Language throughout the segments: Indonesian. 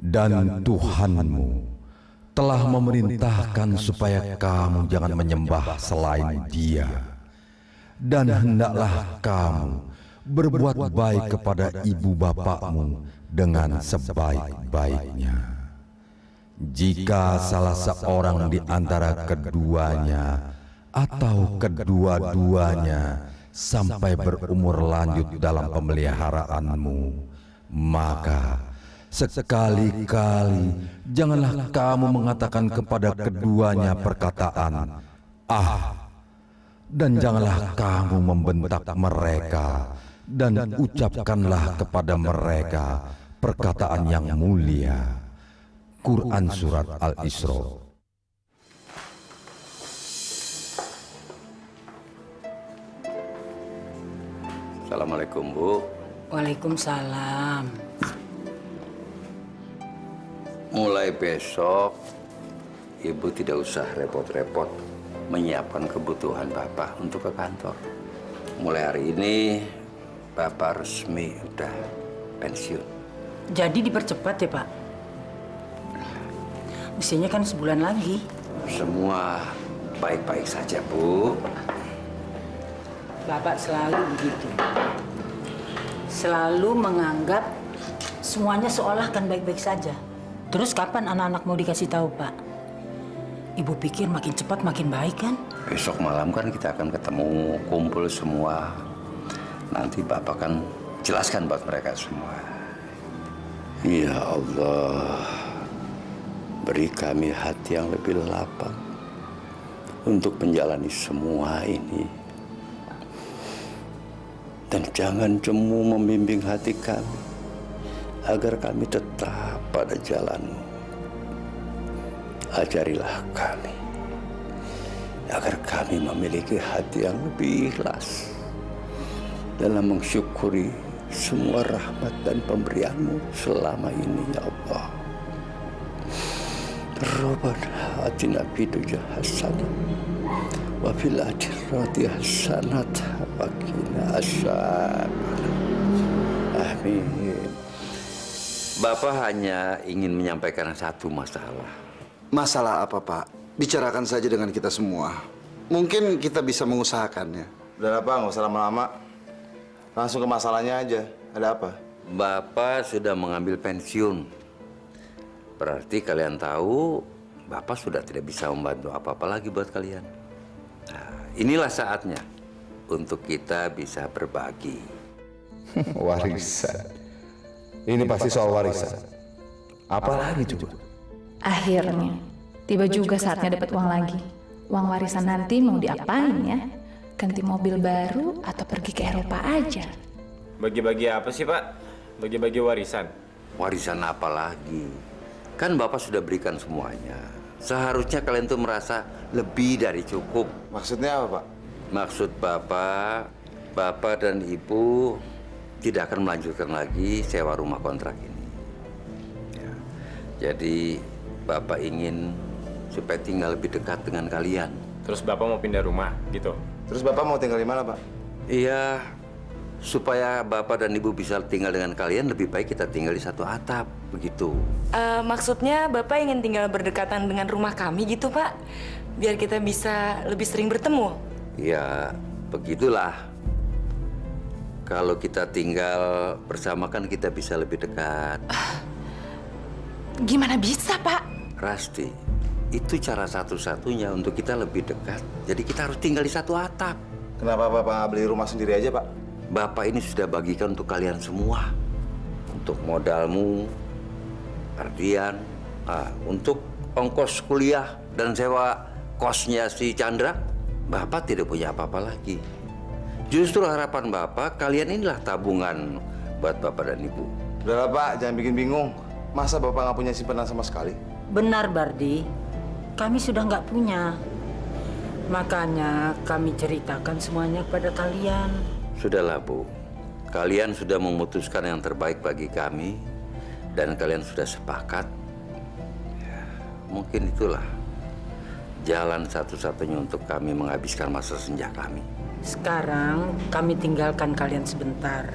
Dan Tuhanmu telah memerintahkan supaya kamu jangan menyembah selain Dia. Dan hendaklah kamu berbuat baik kepada ibu bapakmu dengan sebaik-baiknya. Jika salah seorang di antara keduanya atau kedua-duanya sampai berumur lanjut dalam pemeliharaanmu, maka sekali-kali janganlah kamu mengatakan kepada keduanya perkataan "ah", dan janganlah kamu membentak mereka, dan ucapkanlah kepada mereka perkataan yang mulia. Quran Surat Al-Isra. Assalamualaikum, Bu. Waalaikumsalam. Mulai besok, Ibu tidak usah repot-repot menyiapkan kebutuhan Bapak untuk ke kantor. Mulai hari ini, Bapak resmi udah pensiun. Jadi dipercepat ya, Pak? Mestinya kan sebulan lagi. Semua baik-baik saja, Bu. Bapak selalu begitu. Selalu menganggap semuanya seolah kan baik-baik saja. Terus kapan anak-anak mau dikasih tahu, Pak? Ibu pikir makin cepat makin baik kan? Besok malam kan kita akan ketemu, kumpul semua. Nanti Bapak kan jelaskan buat mereka semua. Ya Allah, beri kami hati yang lebih lapang untuk menjalani semua ini. Dan jangan cemu membimbing hati kami agar kami tetap pada jalan-Mu. Ajarilah kami agar kami memiliki hati yang lebih ikhlas dalam mensyukuri semua rahmat dan pemberian-Mu selama ini, ya Allah. Rabbana atina fid dunya hasanah wa fil akhirati hasanah wa qina azabannar. Amin. Bapak hanya ingin menyampaikan satu masalah. Masalah apa, Pak? Bicarakan saja dengan kita semua. Mungkin kita bisa mengusahakannya. Udah Pak, nggak usah lama-lama. Langsung ke masalahnya aja. Ada apa? Bapak sudah mengambil pensiun. Berarti kalian tahu Bapak sudah tidak bisa membantu apa-apa lagi buat kalian. Nah, inilah saatnya untuk kita bisa berbagi. Warisan. Ini pasti soal warisan. Apalagi coba? Akhirnya, tiba juga saatnya dapat uang lagi. Uang warisan nanti mau diapain ya? Ganti mobil baru atau pergi ke Eropa aja? Bagi-bagi apa sih, Pak? Bagi-bagi warisan. Warisan apa lagi? Kan Bapak sudah berikan semuanya. Seharusnya kalian tuh merasa lebih dari cukup. Maksudnya apa, Pak? Maksud Bapak dan Ibu tidak akan melanjutkan lagi sewa rumah kontrak ini. Ya. Jadi Bapak ingin supaya tinggal lebih dekat dengan kalian. Terus Bapak mau pindah rumah, gitu? Terus Bapak mau tinggal di mana, Pak? Iya, supaya Bapak dan Ibu bisa tinggal dengan kalian, lebih baik kita tinggal di satu atap, begitu. Maksudnya Bapak ingin tinggal berdekatan dengan rumah kami gitu, Pak? Biar kita bisa lebih sering bertemu. Ya, begitulah. Kalau kita tinggal bersama kan kita bisa lebih dekat. Gimana bisa, Pak? Rasti, itu cara satu-satunya untuk kita lebih dekat. Jadi kita harus tinggal di satu atap. Kenapa Bapak nggak beli rumah sendiri aja, Pak? Bapak ini sudah bagikan untuk kalian semua. Untuk modalmu, Ardian, untuk ongkos kuliah dan sewa kosnya si Chandra, Bapak tidak punya apa-apa lagi. Justru harapan Bapak, kalian inilah tabungan buat Bapak dan Ibu. Udah lah, Pak, jangan bikin bingung. Masa Bapak nggak punya simpanan sama sekali? Benar, Bardi. Kami sudah nggak punya. Makanya kami ceritakan semuanya kepada kalian. Sudahlah, Bu. Kalian sudah memutuskan yang terbaik bagi kami. Dan kalian sudah sepakat. Ya, mungkin itulah jalan satu-satunya untuk kami menghabiskan masa senja kami. Sekarang kami tinggalkan kalian sebentar.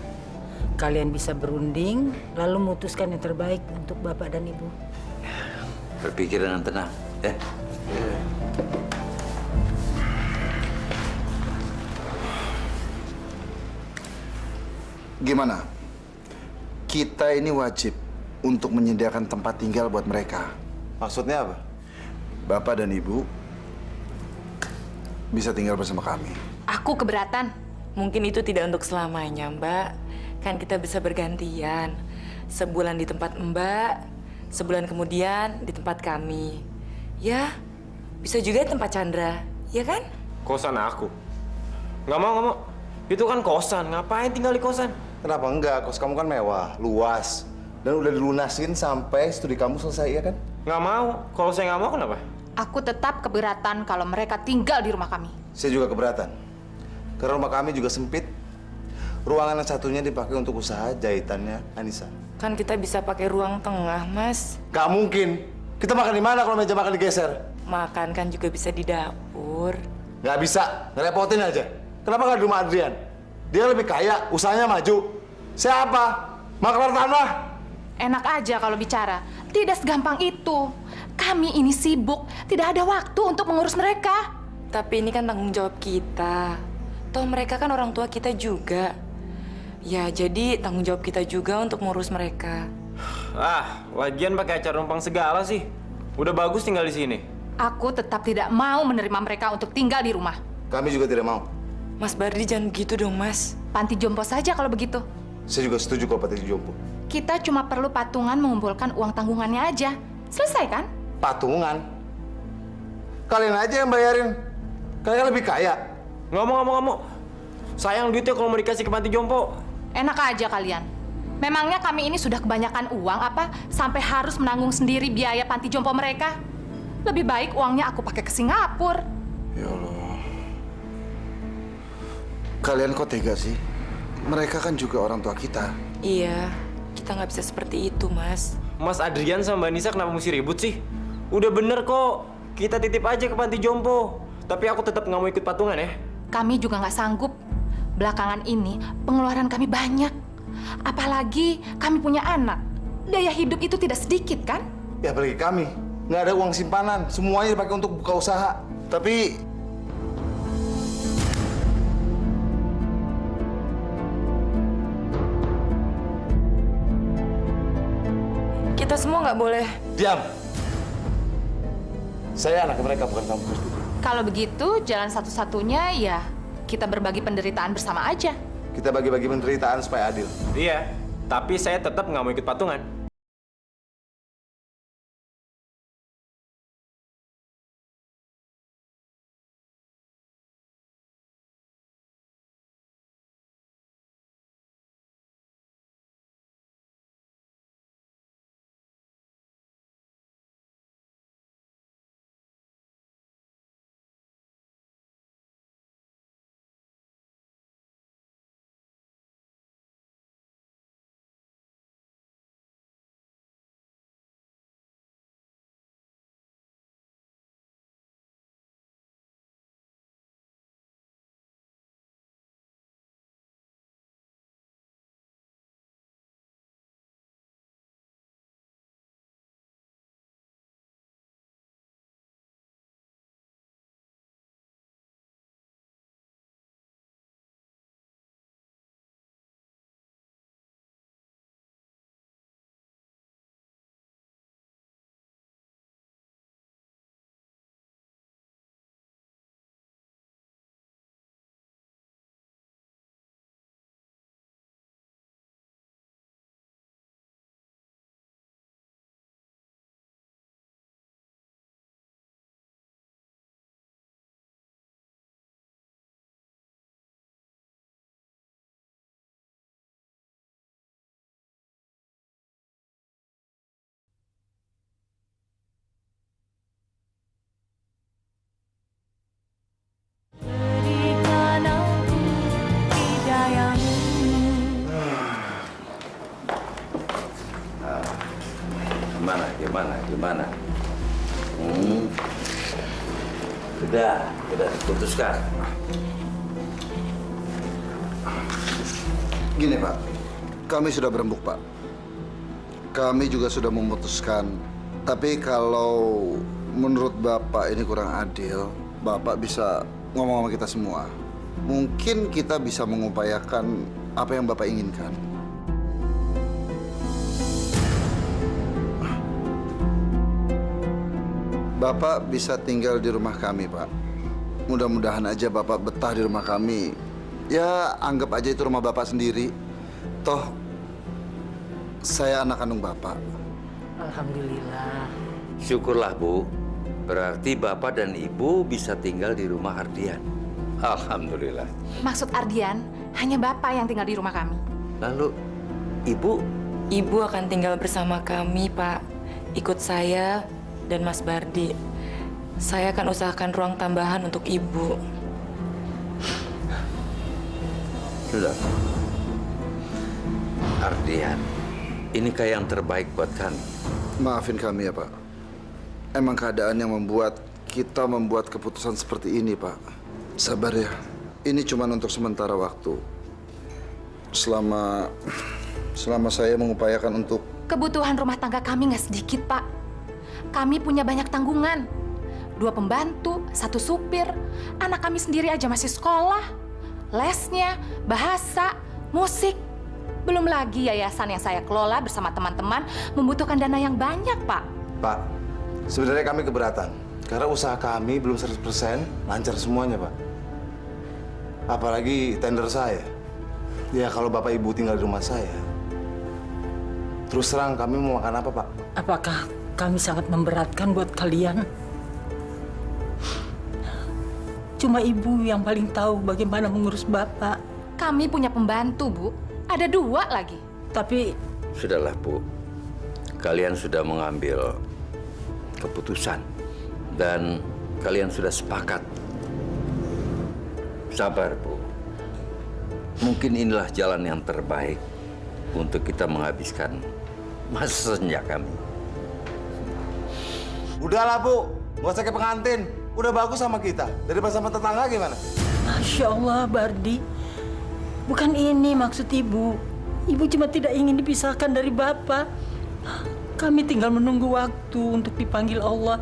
kalian bisa berunding, lalu memutuskan yang terbaik untuk Bapak dan Ibu. Berpikir dengan tenang, ya. Gimana? Kita ini wajib untuk menyediakan tempat tinggal buat mereka. Maksudnya apa? Bapak dan Ibu bisa tinggal bersama kami. Aku keberatan. Mungkin itu tidak untuk selamanya, Mbak. Kan kita bisa bergantian. Sebulan di tempat Mbak, sebulan kemudian di tempat kami. Ya, bisa juga di tempat Chandra, ya kan? Kosan aku. Nggak mau, nggak mau. Itu kan kosan, ngapain tinggal di kosan? Kenapa enggak? Kos kamu kan mewah, luas. Dan udah dilunasin sampai studi kamu selesai, ya kan? Nggak mau. Kalau saya nggak mau, kenapa? Aku tetap keberatan kalau mereka tinggal di rumah kami. Saya juga keberatan. Karena rumah kami juga sempit. Ruangan yang satunya dipakai untuk usaha jahitannya Anissa. Kan kita bisa pakai ruang tengah, Mas. Gak mungkin. Kita makan di mana kalau meja makan digeser? Makan kan juga bisa di dapur. Gak bisa, ngerepotin aja. Kenapa nggak di rumah Adrian? Dia lebih kaya, usahanya maju. Siapa? Maklar tanah. Enak aja kalau bicara. Tidak segampang itu. Kami ini sibuk, tidak ada waktu untuk mengurus mereka. Tapi ini kan tanggung jawab kita. Toh mereka kan orang tua kita juga. Ya, jadi tanggung jawab kita juga untuk ngurus mereka. Lagian pakai acara numpang segala sih. Udah bagus tinggal di sini. Aku tetap tidak mau menerima mereka untuk tinggal di rumah. Kami juga tidak mau. Mas Bardi jangan begitu dong, Mas. Panti jompo saja kalau begitu. Saya juga setuju kalau Panti Jompo. Kita cuma perlu patungan mengumpulkan uang tanggungannya aja. Selesai kan? Patungan? Kalian aja yang bayarin. Kalian lebih kaya. Nggak mau, nggak mau, nggak mau. Sayang duitnya kalau mau dikasih ke panti jompo. Enak aja kalian. Memangnya kami ini sudah kebanyakan uang apa sampai harus menanggung sendiri biaya panti jompo mereka? Lebih baik uangnya aku pakai ke Singapura. Ya Allah. Kalian kok tega sih? Mereka kan juga orang tua kita. Iya, kita nggak bisa seperti itu, Mas. Mas Adrian sama Mbak Nisa kenapa mesti ribut sih? Udah bener kok. Kita titip aja ke panti jompo. Tapi aku tetap nggak mau ikut patungan ya. Kami juga nggak sanggup. Belakangan ini pengeluaran kami banyak. Apalagi kami punya anak. Daya hidup itu tidak sedikit kan? Ya apalagi kami. Nggak ada uang simpanan. Semuanya dipakai untuk buka usaha. Tapi Kita semua nggak boleh. diam. Saya anak mereka, bukan kamu. Kalau begitu jalan satu-satunya ya kita berbagi penderitaan bersama aja. Kita bagi-bagi penderitaan supaya adil. Iya, tapi saya tetap nggak mau ikut patungan. Gimana? Sudah diputuskan. Gini Pak, Kami sudah berembuk, Pak. Kami juga sudah memutuskan. Tapi kalau menurut Bapak ini kurang adil, Bapak bisa ngomong sama kita semua. Mungkin kita bisa mengupayakan apa yang Bapak inginkan. Bapak bisa tinggal di rumah kami, Pak. Mudah-mudahan aja Bapak betah di rumah kami. Ya, anggap aja itu rumah Bapak sendiri. Toh, saya anak kandung Bapak. Alhamdulillah. Syukurlah, Bu. Berarti Bapak dan Ibu bisa tinggal di rumah Ardian. Alhamdulillah. Maksud Ardian, hanya Bapak yang tinggal di rumah kami. Lalu, Ibu? Ibu akan tinggal bersama kami, Pak. Ikut saya dan Mas Bardi. Saya akan usahakan ruang tambahan untuk Ibu. Sudah. Ardian, ini kayak yang terbaik buat kami. Maafin kami ya, Pak. Emang keadaan yang membuat kita membuat keputusan seperti ini, Pak. Sabar ya. Ini cuma untuk sementara waktu. Selama saya mengupayakan untuk... Kebutuhan rumah tangga kami nggak sedikit, Pak. Kami punya banyak tanggungan. 2 pembantu, 1 supir. Anak kami sendiri aja masih sekolah. Lesnya, bahasa, musik. Belum lagi yayasan yang saya kelola bersama teman-teman membutuhkan dana yang banyak, Pak. Pak, sebenarnya kami keberatan. Karena usaha kami belum 100% lancar semuanya, Pak. Apalagi tender saya. Ya, kalau Bapak Ibu tinggal di rumah saya, terus terang kami mau makan apa, Pak? Apakah kami sangat memberatkan buat kalian? Cuma ibu yang paling tahu bagaimana mengurus bapak. Kami punya pembantu, Bu. Ada 2 lagi. Tapi Sudahlah, Bu. Kalian sudah mengambil keputusan. Dan kalian sudah sepakat. Sabar, Bu. Mungkin inilah jalan yang terbaik untuk kita menghabiskan masa senja kami. Udahlah, Bu. Nggak usah ke pengantin. Udah bagus sama kita. Daripada sama tetangga gimana? Masya Allah, Bardi. Bukan ini maksud ibu. Ibu cuma tidak ingin dipisahkan dari bapak. Kami tinggal menunggu waktu untuk dipanggil Allah.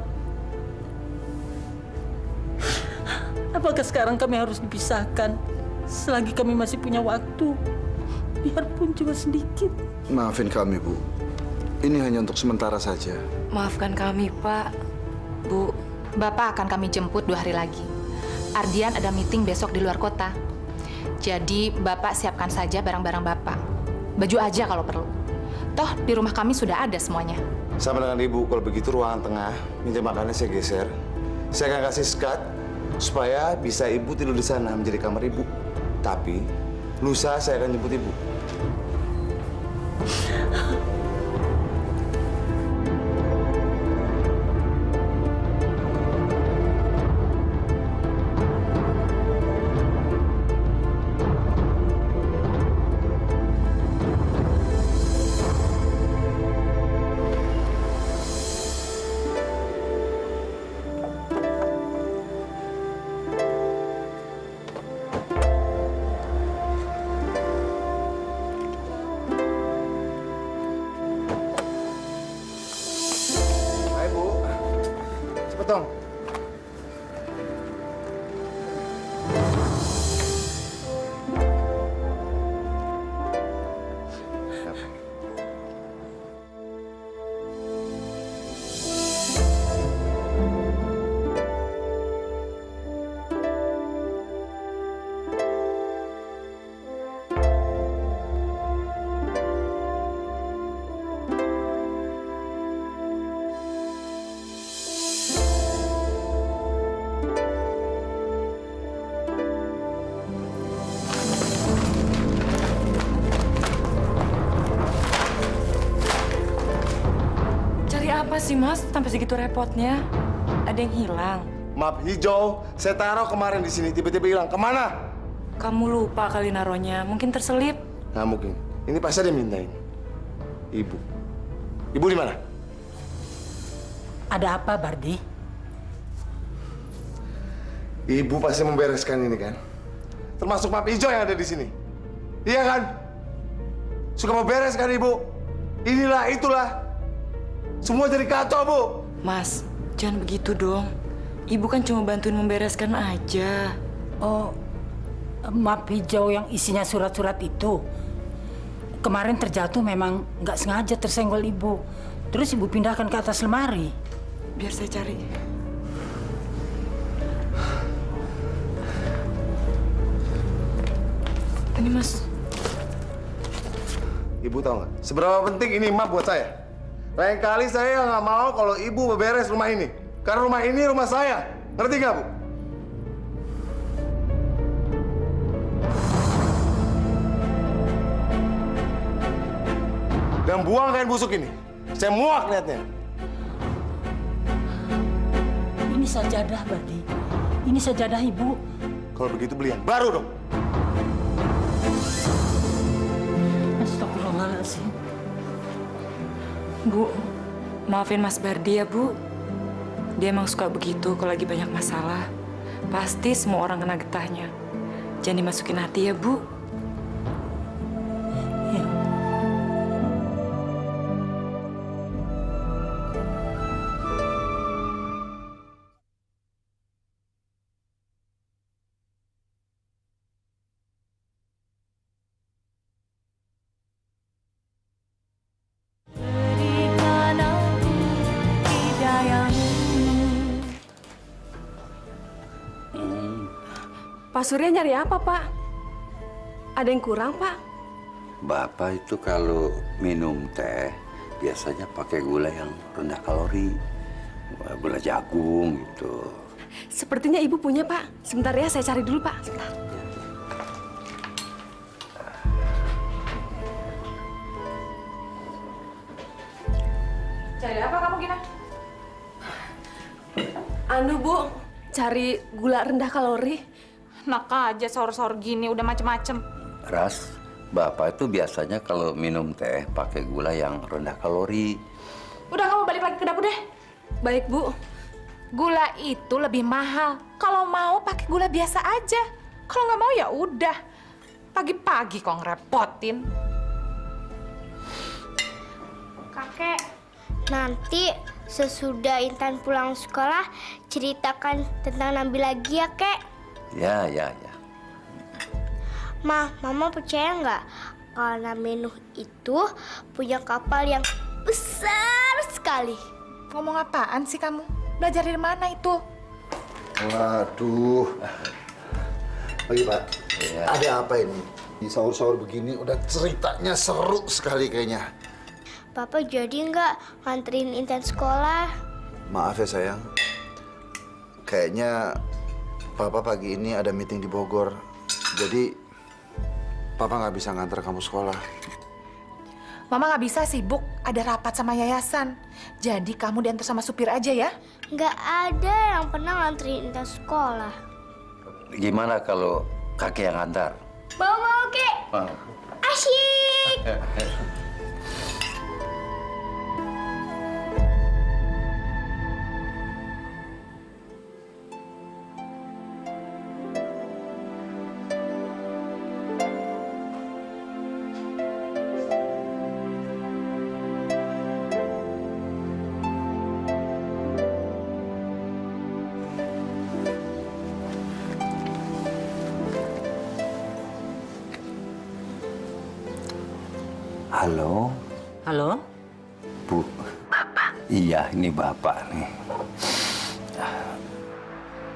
Apakah sekarang kami harus dipisahkan? Selagi kami masih punya waktu, biarpun cuma sedikit. Maafin kami, Bu. Ini hanya untuk sementara saja. Maafkan kami, Pak. Bu. Bapak akan kami jemput 2 hari lagi. Ardian ada meeting besok di luar kota. Jadi, Bapak siapkan saja barang-barang Bapak. Baju aja kalau perlu. Toh, di rumah kami sudah ada semuanya. Sama dengan Ibu, kalau begitu ruangan tengah, meja makannya saya geser. Saya akan kasih skat supaya bisa Ibu tidur di sana menjadi kamar Ibu. Tapi, lusa saya akan jemput Ibu. Cepet dong. Apa sih, Mas? Sampai segitu repotnya. Ada yang hilang. Map hijau, saya taruh kemarin di sini, tiba-tiba hilang. Kemana? Kamu lupa kali naruhnya. Mungkin terselip. Nggak mungkin. Ini pasti ada yang mintain. Ibu. Ibu di mana? Ada apa, Bardi? Ibu pasti membereskan ini kan? Termasuk map hijau yang ada di sini. Iya kan? Suka mau beres kan Ibu? Inilah, itulah. Semua jadi kacau, Bu. Mas, jangan begitu dong. Ibu kan cuma bantuin membereskan aja. Oh, map hijau yang isinya surat-surat itu. Kemarin terjatuh memang nggak sengaja tersenggol ibu. Terus ibu pindahkan ke atas lemari. Biar saya cari. Ini Mas. Ibu tahu nggak? Seberapa penting ini map buat saya? Lain kali saya nggak mau kalau ibu beberes rumah ini. Karena rumah ini rumah saya. Ngerti nggak, Bu? Dan buang kain busuk ini. Saya muak lihatnya. Ini sajadah, Bardi. Ini sajadah ibu. Kalau begitu beli yang baru dong. Astagfirullahaladzim. Bu, maafin Mas Bardi ya, Bu. Dia emang suka begitu kalau lagi banyak masalah. Pasti semua orang kena getahnya. Jangan dimasukin hati ya, Bu. Ya. Pak Surya nyari apa, Pak? Ada yang kurang, Pak? Bapak itu kalau minum teh biasanya pakai gula yang rendah kalori. Gula jagung gitu. Sepertinya Ibu punya, Pak. Sebentar ya, saya cari dulu, Pak. Sebentar. Cari apa kamu, Gina? Anu, Bu, cari gula rendah kalori. Enak aja sahur-sahur gini, udah macem-macem. Ras, Bapak itu biasanya kalau minum teh pakai gula yang rendah kalori. Udah, kamu balik lagi ke dapur deh. Baik, Bu. Gula itu lebih mahal. Kalau mau pakai gula biasa aja. Kalau nggak mau ya udah. Pagi-pagi kok ngerepotin. Kakek, nanti sesudah Intan pulang sekolah, ceritakan tentang Nabi lagi ya, Kek. Ya. Mama percaya nggak kalau Nabi Nuh itu punya kapal yang besar sekali? Ngomong apaan sih kamu? Belajar dari mana itu? Waduh. Pagi, Pak. Iya. Ada apa ini? Di sahur-sahur begini udah ceritanya seru sekali kayaknya. Bapak jadi nggak nganterin Intan sekolah? Maaf ya sayang. Kayaknya Papa pagi ini ada meeting di Bogor. Jadi Papa nggak bisa nganter kamu sekolah. Mama nggak bisa, sibuk. Ada rapat sama yayasan. Jadi kamu diantar sama supir aja ya. Nggak ada yang pernah nganterin Intan sekolah. Gimana kalau kakek yang antar? Mau, Kek. Asyik. Halo, Halo? Bu. Bapak? Iya, ini Bapak nih.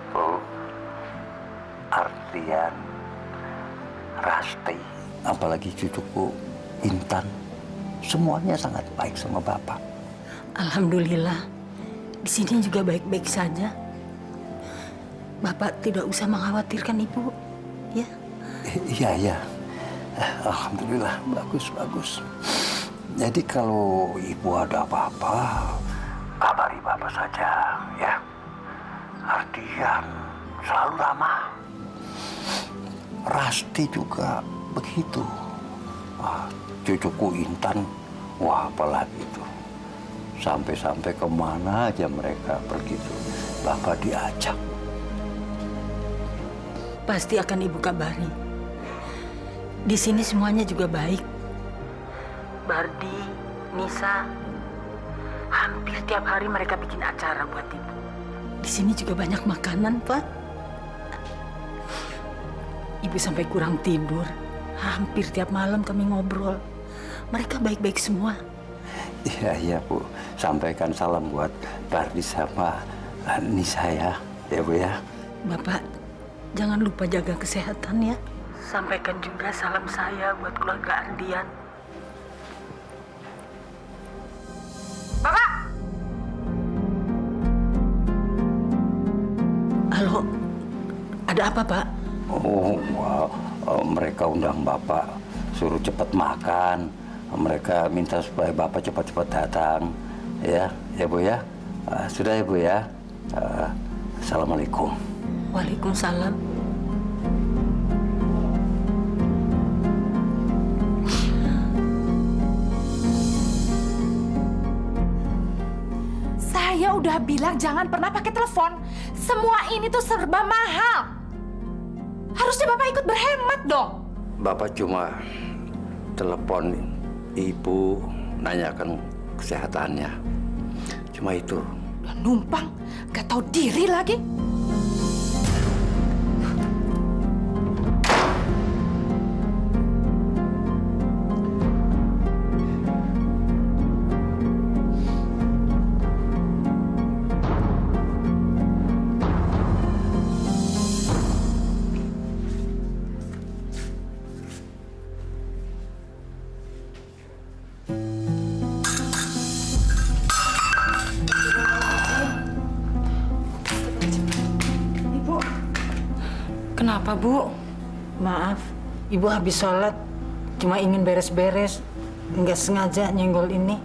Bu, Ardian, Rasti, apalagi cucuku Intan, semuanya sangat baik sama Bapak. Alhamdulillah. Di sini juga baik-baik saja. Bapak tidak usah mengkhawatirkan ibu, ya? Iya. Alhamdulillah, bagus. Jadi kalau ibu ada apa-apa, kabari Bapak saja, ya. Ardian selalu ramah. Rasti juga begitu. Cucuku Intan, wah apalagi itu. Sampai-sampai kemana aja mereka pergi tuh, Bapak diajak. Pasti akan ibu kabari. Di sini semuanya juga baik. Bardi, Nisa. Hampir tiap hari mereka bikin acara buat ibu. Di sini juga banyak makanan, Pak. Ibu sampai kurang tidur. Hampir tiap malam kami ngobrol. Mereka baik-baik semua. Iya, Bu. Sampaikan salam buat Bardi sama Nisa ya Bu ya. Bapak, jangan lupa jaga kesehatan ya. Sampaikan juga salam saya buat keluarga Ardian. Bapak! Halo, ada apa, Pak? Mereka undang Bapak suruh cepat makan. Mereka minta supaya Bapak cepat-cepat datang. Ya Bu ya. Sudah ya Bu ya. Assalamualaikum. Waalaikumsalam. Saya udah bilang jangan pernah pakai telepon. Semua ini tuh serba mahal. Harusnya Bapak ikut berhemat dong. Bapak cuma telepon Ibu, nanyakan kesehatannya. Cuma itu. Udah numpang, gak tahu diri lagi. Kenapa, Bu? Maaf, Ibu habis sholat. Cuma ingin beres-beres. Nggak sengaja nyenggol ini.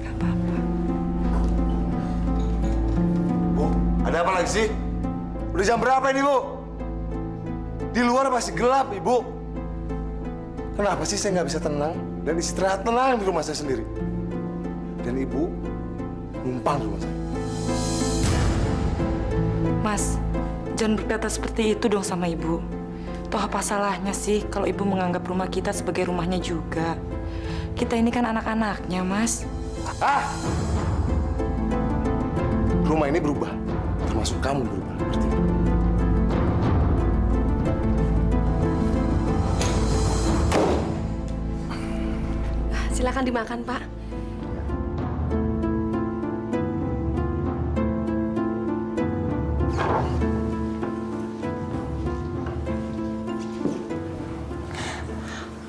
Gak apa-apa. Bu, ada apa lagi sih? Udah jam berapa ini, Bu? Di luar masih gelap, Ibu. Kenapa sih saya nggak bisa tenang dan istirahat tenang di rumah saya sendiri? Dan Ibu numpang di rumah saya. Mas, jangan berkata seperti itu dong sama Ibu. Toh apa salahnya sih kalau Ibu menganggap rumah kita sebagai rumahnya juga? Kita ini kan anak-anaknya, Mas. Ah! Rumah ini berubah. Termasuk kamu berubah. Ngerti? Silakan dimakan, Pak.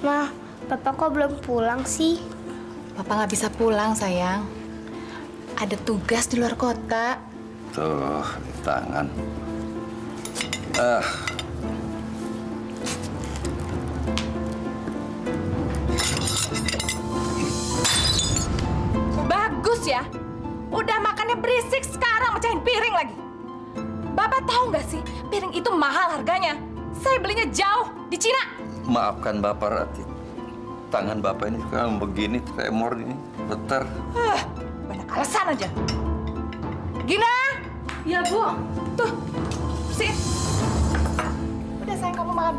Ma, Papa kok belum pulang sih? Papa nggak bisa pulang, sayang. Ada tugas di luar kota. Tuh, di tangan. Bagus ya. Udah makannya berisik, sekarang mecahin piring lagi. Bapak tahu nggak sih, piring itu mahal harganya. Saya belinya jauh, di Cina. Maafkan Bapak, Rati. Tangan Bapak ini sekarang begini, tremor ini, getar. Banyak alasan aja. Gina! Ya, Bu. Tuh, bersihin. Udah, sayang, kamu makan.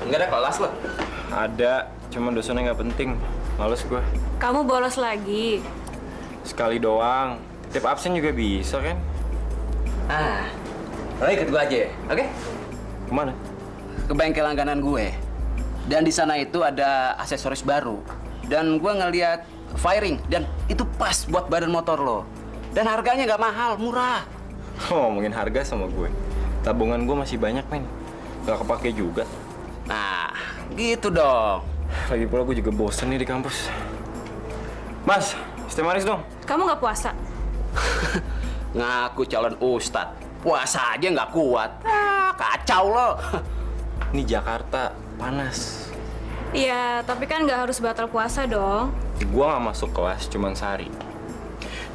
Enggak ada kelas loh. Ada, cuma dosennya nggak penting. Males gue. Kamu bolos lagi. Sekali doang. Titip absen juga bisa kan? Lo ikut gue aja, oke? Kemana? Ke bengkel langganan gue. Dan di sana itu ada aksesoris baru. Dan gue ngeliat firing, dan itu pas buat badan motor lo. Dan harganya nggak mahal, murah. Oh, ngomongin harga sama gue. Tabungan gue masih banyak, men. Gak kepake juga. Nah, gitu dong. Lagi pula gue juga bosen nih di kampus. Mas, es teh manis dong. Kamu nggak puasa? Ngaku calon ustadz. Puasa aja nggak kuat. Kacau lo. Ini Jakarta, panas. Iya, tapi kan nggak harus batal puasa dong. gue nggak masuk kelas cuman sehari.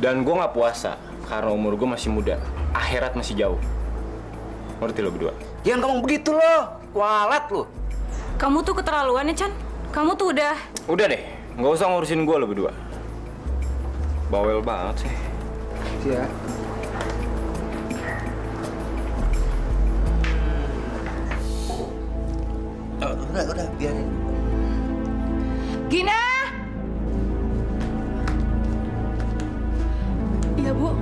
Dan gue nggak puasa karena umur gue masih muda. Akhirat masih jauh. Ngerti lo berdua? Jangan ngomong begitu lo, kualat lo. Kamu tuh keterlaluan ya, Chan. Kamu tuh udah... Udah deh, nggak usah ngurusin gue lo berdua. Bawel banget sih. Iya. Udah, biarin. Gina! Iya, Bu.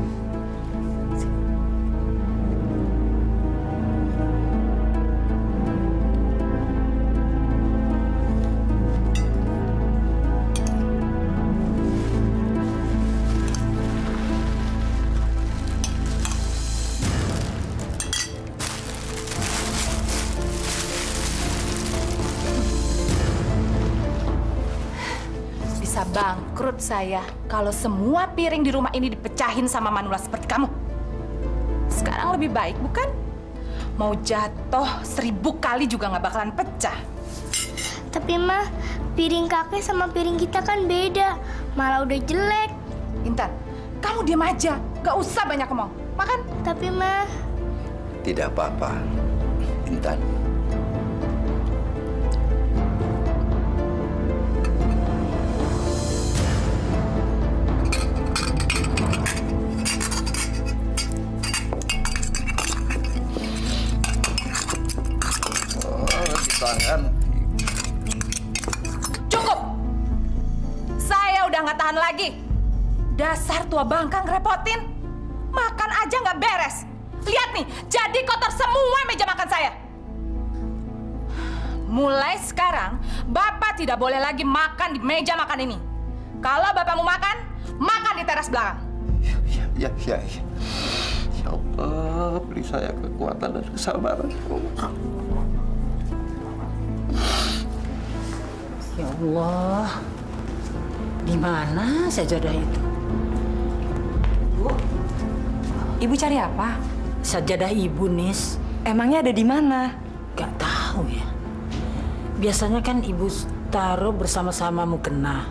Bisa bangkrut saya kalau semua piring di rumah ini dipecahin sama manula seperti kamu. Sekarang lebih baik, bukan? Mau jatuh 1000 kali juga nggak bakalan pecah. Tapi mah, piring kakek sama piring kita kan beda. Malah udah jelek. Intan, kamu diam aja. Nggak usah banyak ngomong. Makan. Tapi mah, Tidak apa-apa, Intan. Cukup! Saya udah nggak tahan lagi. Dasar tua bangka ngerepotin. Makan aja nggak beres. Lihat nih, jadi kotor semua meja makan saya. Mulai sekarang, Bapak tidak boleh lagi makan di meja makan ini. Kalau Bapak mau makan, makan di teras belakang. Ya. Ya Allah, beri saya kekuatan dan kesabaran. Ya Allah, di mana sajadah itu? Ibu cari apa? Sajadah ibu, Nis. Emangnya ada di mana? Gak tahu ya. Biasanya kan ibu taruh bersama-sama mukena.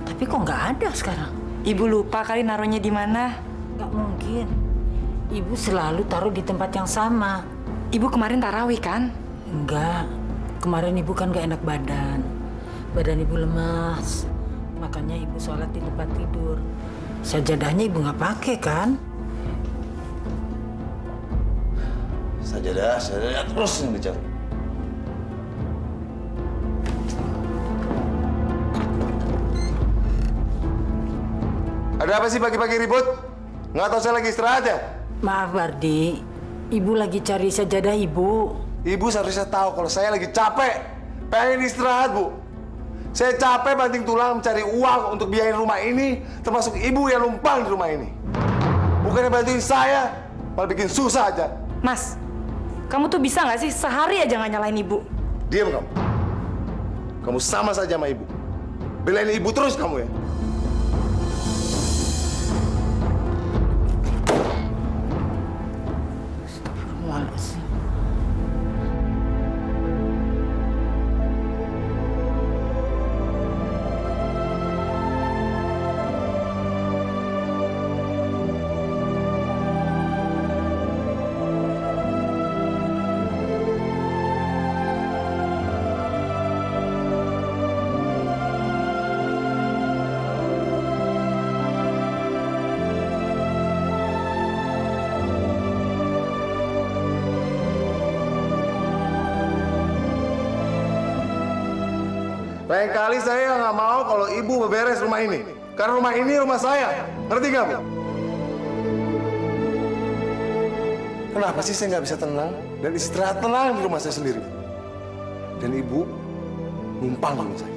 Tapi kok nggak ada sekarang? Ibu lupa kali naruhnya di mana? Nggak mungkin. Ibu selalu taruh di tempat yang sama. Ibu kemarin tarawih kan? Enggak. Kemarin ibu kan gak enak badan. Badan ibu lemas. Makanya ibu sholat di tempat tidur. Sajadahnya ibu nggak pakai kan? Sajadah terus yang dicari. Ada apa sih pagi-pagi ribut? Nggak tahu saya lagi istirahat ya? Maaf Bardi, ibu lagi cari sajadah ibu. Ibu seharusnya tahu kalau saya lagi capek, pengen istirahat, Bu. Saya capek banting tulang mencari uang untuk biayain rumah ini, termasuk ibu yang numpang di rumah ini. Bukannya bantuin saya, malah bikin susah aja. Mas, kamu tuh bisa nggak sih sehari aja nggak nyalain ibu? Diam kamu. Kamu sama saja sama ibu. Belain ibu terus kamu ya. Astagfirullahaladzim. Lain kali saya nggak mau kalau ibu beberes rumah ini. Karena rumah ini rumah saya. Ngerti nggak, Bu? Kenapa sih saya nggak bisa tenang dan istirahat tenang di rumah saya sendiri? Dan ibu numpang di rumah saya.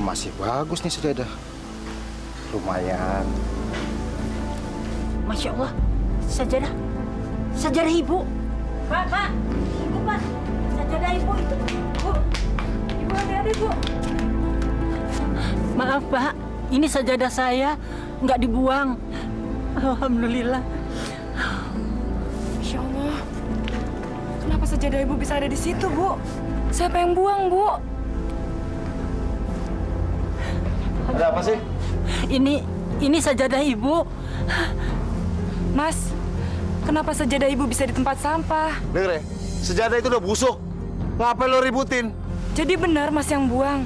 Masih bagus nih sejadah. Lumayan. Masya Allah, sajadah. Sajadah ibu. Pak. Ibu, Pak. Sajadah ibu itu. Bu. Ibu. hati-hati, Bu. Maaf Pak, ini sajadah saya nggak dibuang. Alhamdulillah. Masya Allah. Kenapa sajadah Ibu bisa ada di situ, Bu? Siapa yang buang, Bu? Ada apa sih? Ini sajadah Ibu. Mas, kenapa sajadah Ibu bisa di tempat sampah? Denger ya, sejadah itu udah busuk. Ngapain lo ributin? Jadi benar Mas yang buang?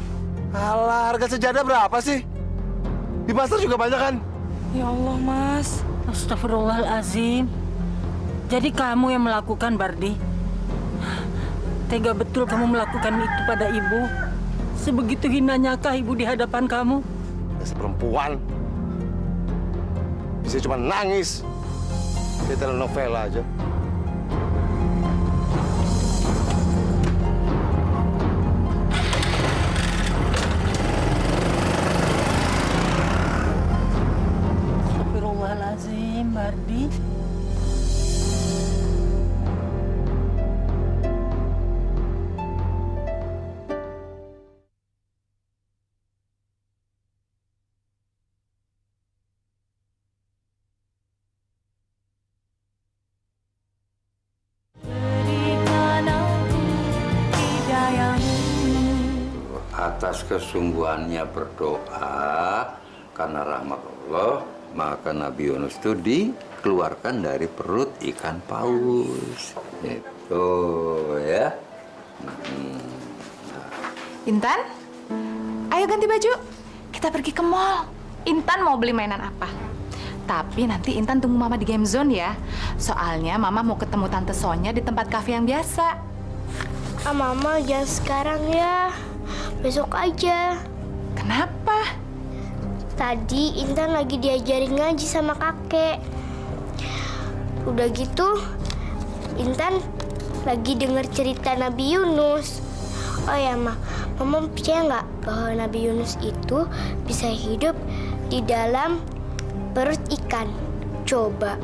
Alah, harga sejadah berapa sih? Di pasar juga banyak kan? Ya Allah, Mas. Astagfirullahalazim. Jadi kamu yang melakukan, Bardi? Tega betul kamu melakukan itu pada ibu? Sebegitu hinanyakah ibu di hadapan kamu? Dasar perempuan. Bisa cuma nangis. Kayak telenovela aja. Astagfirullahalazim, Bardi. Atas kesungguhannya berdoa karena rahmat Allah, maka Nabi Yunus itu dikeluarkan dari perut ikan paus. Itu ya. Intan, ayo ganti baju. Kita pergi ke mall. Intan mau beli mainan apa? Tapi nanti Intan tunggu Mama di game zone ya. Soalnya Mama mau ketemu Tante Sonya di tempat kafe yang biasa. Mama jangan sekarang ya. Besok aja. Kenapa? Tadi Intan lagi diajarin ngaji sama kakek. Udah gitu, Intan lagi denger cerita Nabi Yunus. Oh ya, Mama percaya nggak bahwa Nabi Yunus itu bisa hidup di dalam perut ikan? Coba.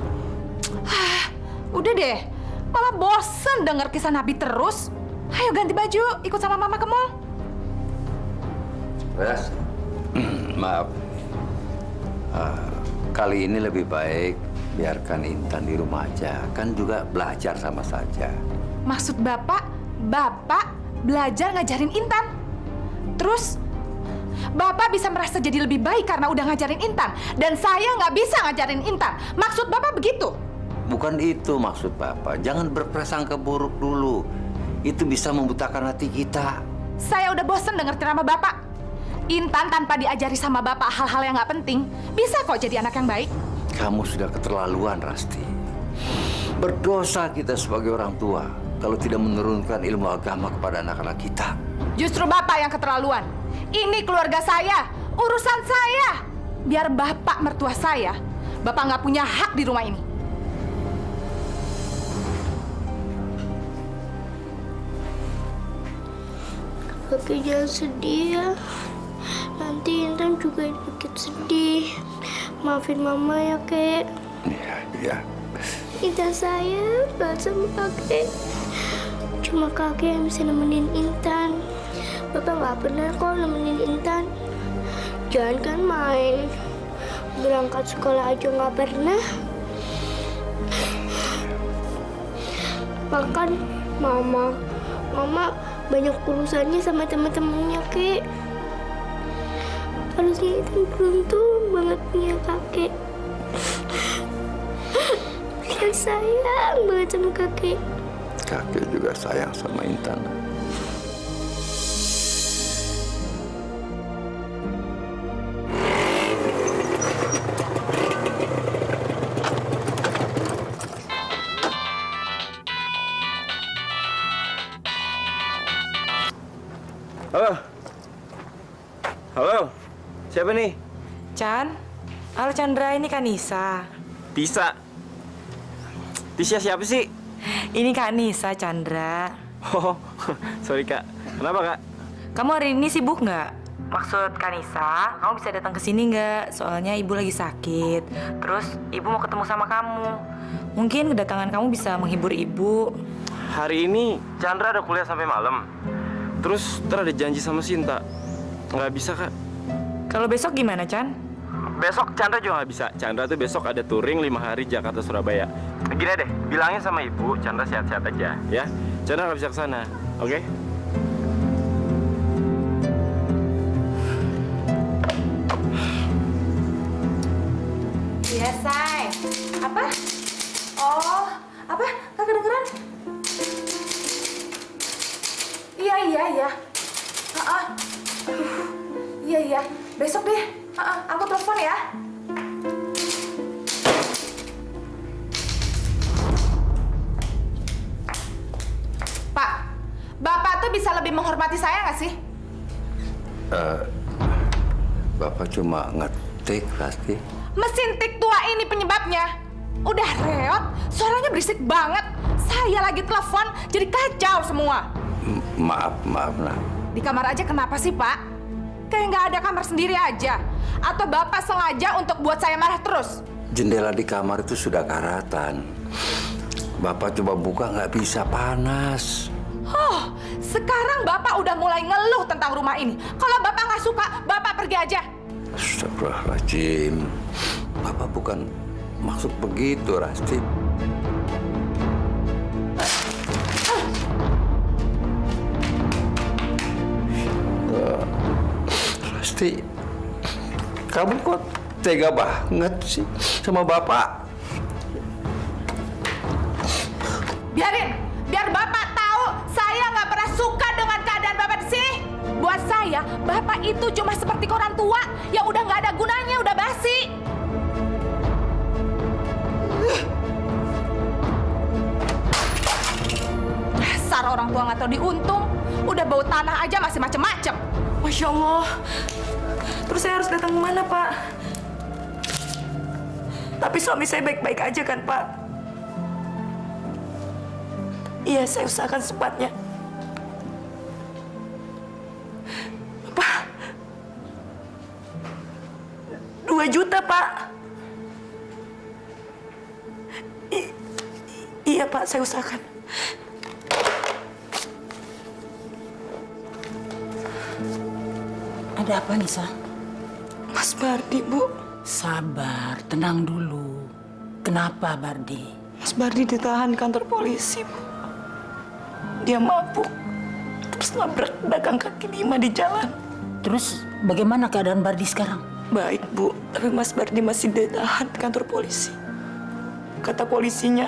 Udah deh, Mama bosen denger kisah Nabi terus. Ayo ganti baju, ikut sama Mama ke mall. Ras, maaf. Kali ini lebih baik biarkan Intan di rumah aja. Kan juga belajar sama saja. Maksud Bapak belajar ngajarin Intan. Terus, Bapak bisa merasa jadi lebih baik karena udah ngajarin Intan. Dan saya nggak bisa ngajarin Intan. Maksud Bapak begitu? Bukan itu maksud Bapak. Jangan berprasangka buruk dulu. Itu bisa membutakan hati kita. Saya udah bosen denger ceramah Bapak. Intan tanpa diajari sama Bapak hal-hal yang nggak penting, bisa kok jadi anak yang baik. Kamu sudah keterlaluan, Rasti. Berdosa kita sebagai orang tua kalau tidak menurunkan ilmu agama kepada anak-anak kita. Justru Bapak yang keterlaluan. Ini keluarga saya, urusan saya. Biar Bapak mertua saya, Bapak nggak punya hak di rumah ini. Kakek jangan sedih ya. Nanti Intan juga ikut sedih. Maafin Mama ya, Kek. Iya. Intan sayang banget sama kakek. Cuma kakek yang bisa nemenin Intan. Bapak nggak pernah kok nemenin Intan. Jangan kan main. Berangkat sekolah aja nggak pernah. Bahkan Mama banyak urusannya sama teman-temannya, Kek. Harusnya Intan beruntung banget punya kakek. Intan sayang banget sama kakek. Kakek juga sayang sama Intan. Halo, siapa nih? Chan, halo Chandra, ini Kak Nisa. Tisa. Tisha siapa sih? Ini Kak Nisa, Chandra. Oh, sorry Kak. Kenapa Kak? Kamu hari ini sibuk nggak? Maksud Kak Nisa, kamu bisa datang ke sini nggak? Soalnya ibu lagi sakit. Terus ibu mau ketemu sama kamu. Mungkin kedatangan kamu bisa menghibur ibu. Hari ini Chandra ada kuliah sampai malam. Terus ntar ada janji sama Sinta. Nggak bisa, Kak. Kalau besok gimana, Chan? Besok Chandra juga nggak bisa. Chandra tuh besok ada touring 5 hari Jakarta Surabaya. Gini deh, bilangin sama ibu Chandra sehat-sehat aja ya. Chandra nggak bisa kesana, oke? Iya, Say. Apa? Oh, apa? Gak kedengeran? Iya. Iya. Besok deh. Aku telepon ya. Pak, Bapak tuh bisa lebih menghormati saya nggak sih? Bapak cuma ngetik, Rasti. Mesin tik tua ini penyebabnya. Udah reot, suaranya berisik banget. Saya lagi telepon, jadi kacau semua. Maaf, nah. Di kamar aja kenapa sih, Pak? Kayak nggak ada kamar sendiri aja. Atau Bapak sengaja untuk buat saya marah terus? Jendela di kamar itu sudah karatan. Bapak coba buka nggak bisa, panas. Oh, sekarang Bapak udah mulai ngeluh tentang rumah ini. Kalau Bapak nggak suka, Bapak pergi aja. Astagfirullahaladzim. Bapak bukan maksud begitu, Rasti. Rasti, kamu kok tega banget sih sama Bapak? Biar Bapak tahu saya nggak pernah suka dengan keadaan Bapak di sini. Buat saya, Bapak itu cuma seperti koran tua yang udah nggak ada gunanya, udah basi. Dasar orang tua nggak tahu diuntung, udah bau tanah aja masih macem-macem. Masya Allah. Terus saya harus datang kemana, Pak? Tapi suami saya baik-baik aja kan, Pak? Iya, saya usahakan secepatnya. Pak, 2 juta, Pak. Iya, Pak, saya usahakan. Ada apa, Nisa? Mas Bardi, Bu. Sabar, tenang dulu. Kenapa, Bardi? Mas Bardi ditahan di kantor polisi, Bu. Dia mabuk, terus nabrak pedagang kaki 5 di jalan. Terus bagaimana keadaan Bardi sekarang? Baik, Bu. Tapi Mas Bardi masih ditahan di kantor polisi. Kata polisinya,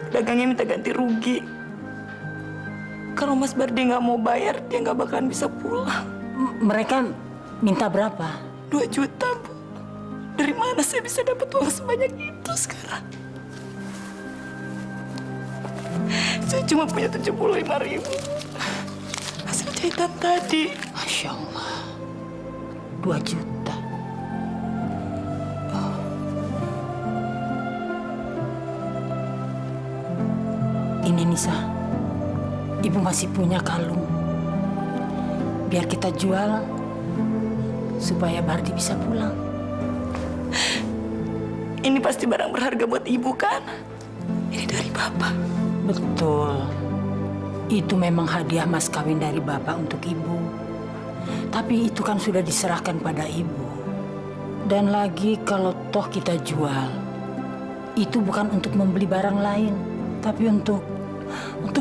pedagangnya minta ganti rugi. Kalau Mas Bardi nggak mau bayar, dia nggak bakalan bisa pulang. Mereka minta berapa? 2 juta, Bu. Dari mana saya bisa dapat uang sebanyak itu sekarang? Saya cuma punya 75.000 hasil jahitan tadi. Masya Allah, 2 juta. Oh. Ini Nisa, Ibu masih punya kalung. Biar kita jual supaya Bardi bisa pulang. Ini pasti barang berharga buat Ibu, kan? Ini dari Bapak. Betul. Itu memang hadiah mas kawin dari Bapak untuk Ibu. Tapi itu kan sudah diserahkan pada Ibu. Dan lagi kalau toh kita jual, itu bukan untuk membeli barang lain, tapi untuk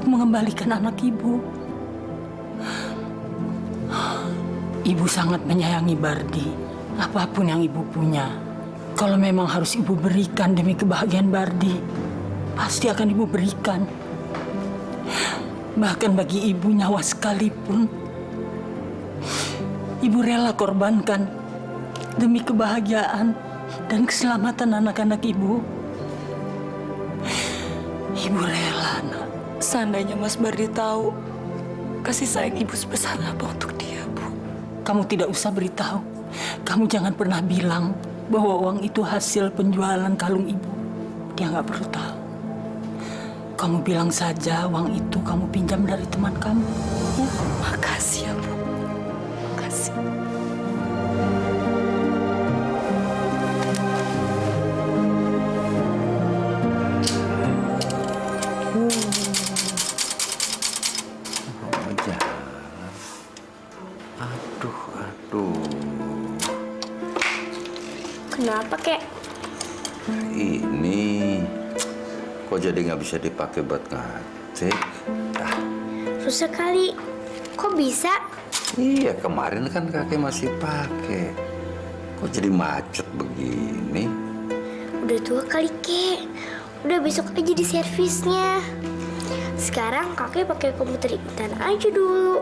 mengembalikan anak Ibu. Ibu sangat menyayangi Bardi. Apapun yang Ibu punya, kalau memang harus Ibu berikan demi kebahagiaan Bardi, pasti akan Ibu berikan. Bahkan bagi Ibu nyawa sekalipun, Ibu rela korbankan demi kebahagiaan dan keselamatan anak-anak Ibu. Ibu rela, nak. Seandainya Mas Bardi tahu kasih sayang Ibu sebesar apa untuk dia, Bu. Kamu tidak usah beritahu. Kamu jangan pernah bilang bahwa uang itu hasil penjualan kalung Ibu. Dia nggak perlu tahu. Kamu bilang saja uang itu kamu pinjam dari teman kamu. Ya. Makasih ya, Bu. Makasih. Oh, jangan. Kenapa, Kek? Ini kok jadi nggak bisa dipakai buat ngetik? Rusak kali. Kok bisa? Iya, kemarin kan kakek masih pakai. Kok jadi macet begini? Udah tua kali, Kek. Udah besok aja di servisnya. Sekarang kakek pakai komputer Intan aja dulu.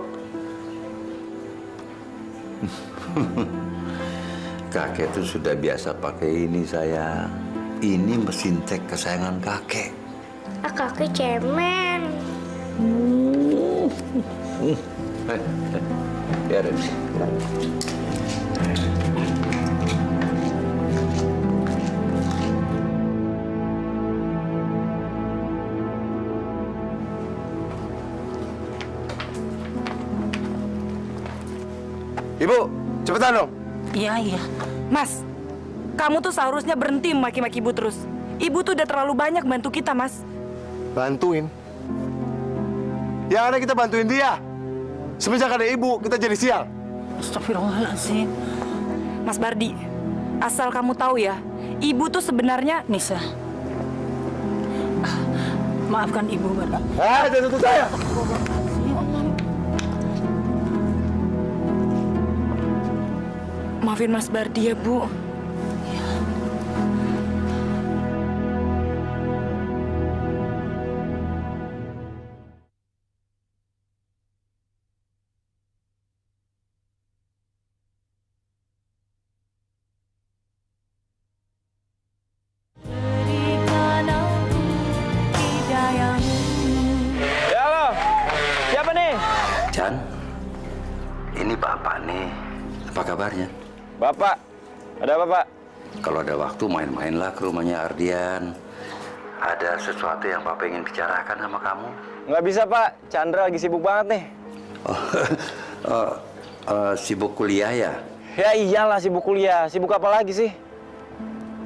Kakek tuh sudah biasa pakai ini, sayang. Ini mesin teks kesayangan kakek. Kakek cemen. Biarin. Ibu, cepetan dong. Iya. Mas, kamu tuh seharusnya berhenti memaki-maki ibu terus. Ibu tuh udah terlalu banyak bantu kita, Mas. Bantuin. Yang ada kita bantuin dia. Semenjak ada ibu, kita jadi sial. Astagfirullahaladzim. Mas Bardi, asal kamu tahu ya, ibu tuh sebenarnya... Nisa. Maafkan ibu, Bardi. Jangan tutup saya. Maafin Mas Bardi ya, Bu. Ya halo, siapa nih? Chan, ini Bapak nih. Apa kabarnya? Bapak, ada apa Pak? Kalau ada waktu main-mainlah ke rumahnya Ardian. Ada sesuatu yang Bapak ingin bicarakan sama kamu? Nggak bisa Pak, Chandra lagi sibuk banget nih. Sibuk kuliah ya? Ya iyalah sibuk kuliah, sibuk apa lagi sih?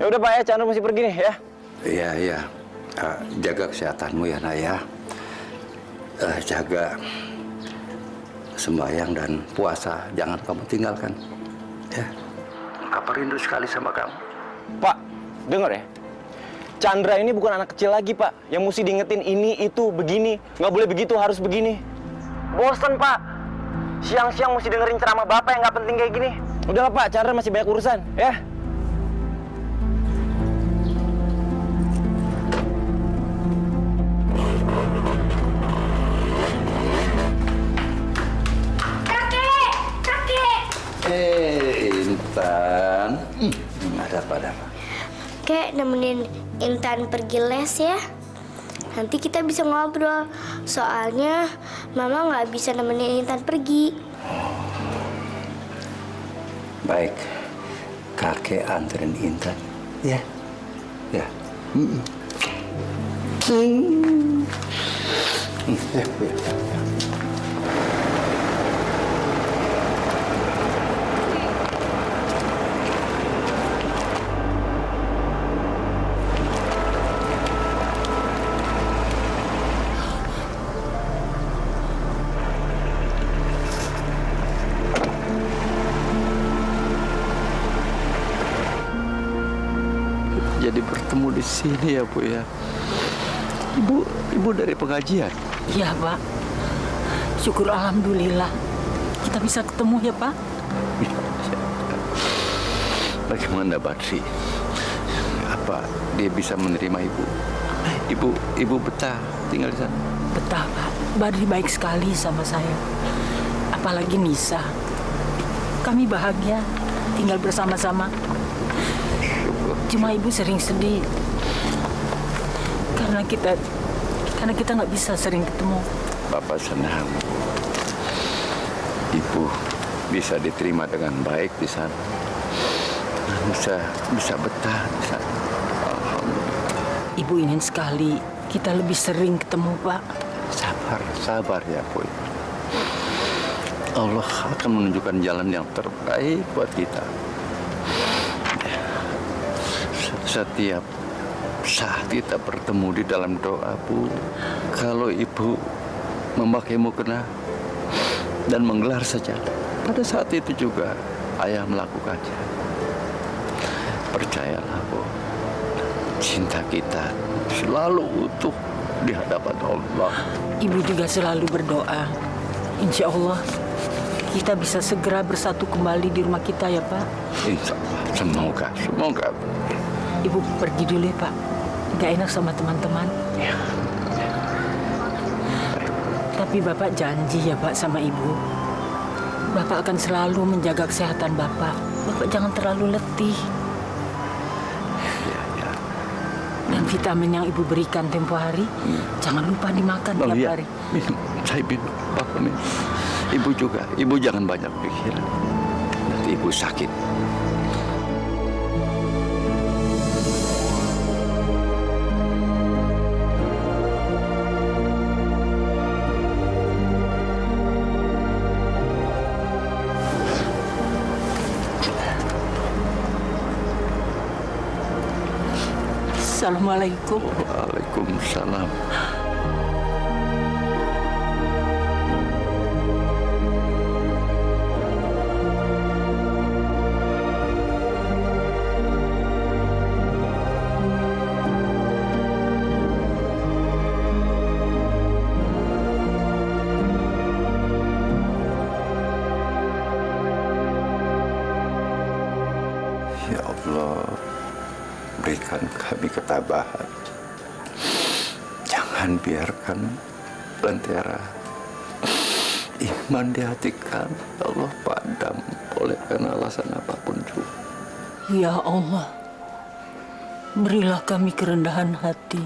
Ya udah Pak ya, Chandra mesti pergi nih ya. Iya. Jaga kesehatanmu ya, Nak ya. Jaga sembahyang dan puasa, jangan kamu tinggalkan. Ya, Papa rindu sekali sama kamu. Pak, denger ya. Chandra ini bukan anak kecil lagi, Pak. Yang mesti diingetin ini, itu, begini. Nggak boleh begitu, harus begini. Bosen, Pak. Siang-siang mesti dengerin ceramah Bapak yang nggak penting kayak gini. Udahlah, Pak. Chandra masih banyak urusan, ya. Intan, ada apa? Kek, nemenin Intan pergi les ya. Nanti kita bisa ngobrol. Soalnya Mama nggak bisa nemenin Intan pergi. Baik, kakek anterin Intan. Ya. Ya. Jadi bertemu di sini ya, Bu ya. Ibu dari pengajian. Iya, Pak. Syukur alhamdulillah. Kita bisa ketemu ya, Pak. Bagaimana Badri? Apa dia bisa menerima ibu? Ibu betah tinggal di sana. Betah, Pak. Badri baik sekali sama saya. Apalagi Nisa. Kami bahagia tinggal bersama-sama. Cuma ibu sering sedih karena kita nggak bisa sering ketemu. Bapak senang ibu bisa diterima dengan baik di sana, bisa betah di sana. Alhamdulillah. Ibu ingin sekali kita lebih sering ketemu, Pak. Sabar ya, Bu. Allah akan menunjukkan jalan yang terbaik buat kita. Setiap saat kita bertemu di dalam doa, Bu, kalau ibu memakai mukena dan menggelar sajadah, pada saat itu juga ayah melakukannya. Percayalah, Bu. Cinta kita selalu utuh di hadapan Allah. Ibu juga selalu berdoa. Insya Allah kita bisa segera bersatu kembali di rumah kita ya Pak. Insya Allah. Semoga. Ibu pergi dulu ya Pak. Gak enak sama teman-teman. Ya. Tapi Bapak janji ya Pak sama Ibu. Bapak akan selalu menjaga kesehatan Bapak. Bapak jangan terlalu letih. Ya. Dan vitamin yang Ibu berikan tempo hari, jangan lupa dimakan tiap hari. Minum. Saya minum. Bapak minum. Ibu juga. Ibu jangan banyak pikiran. Nanti Ibu sakit. Assalamualaikum. Waalaikumsalam. Ya Allah, berikan kami ketabahan. Jangan biarkan lentera iman di hati kami, ya Allah, padam oleh karena alasan apapun juga. Ya Allah, berilah kami kerendahan hati.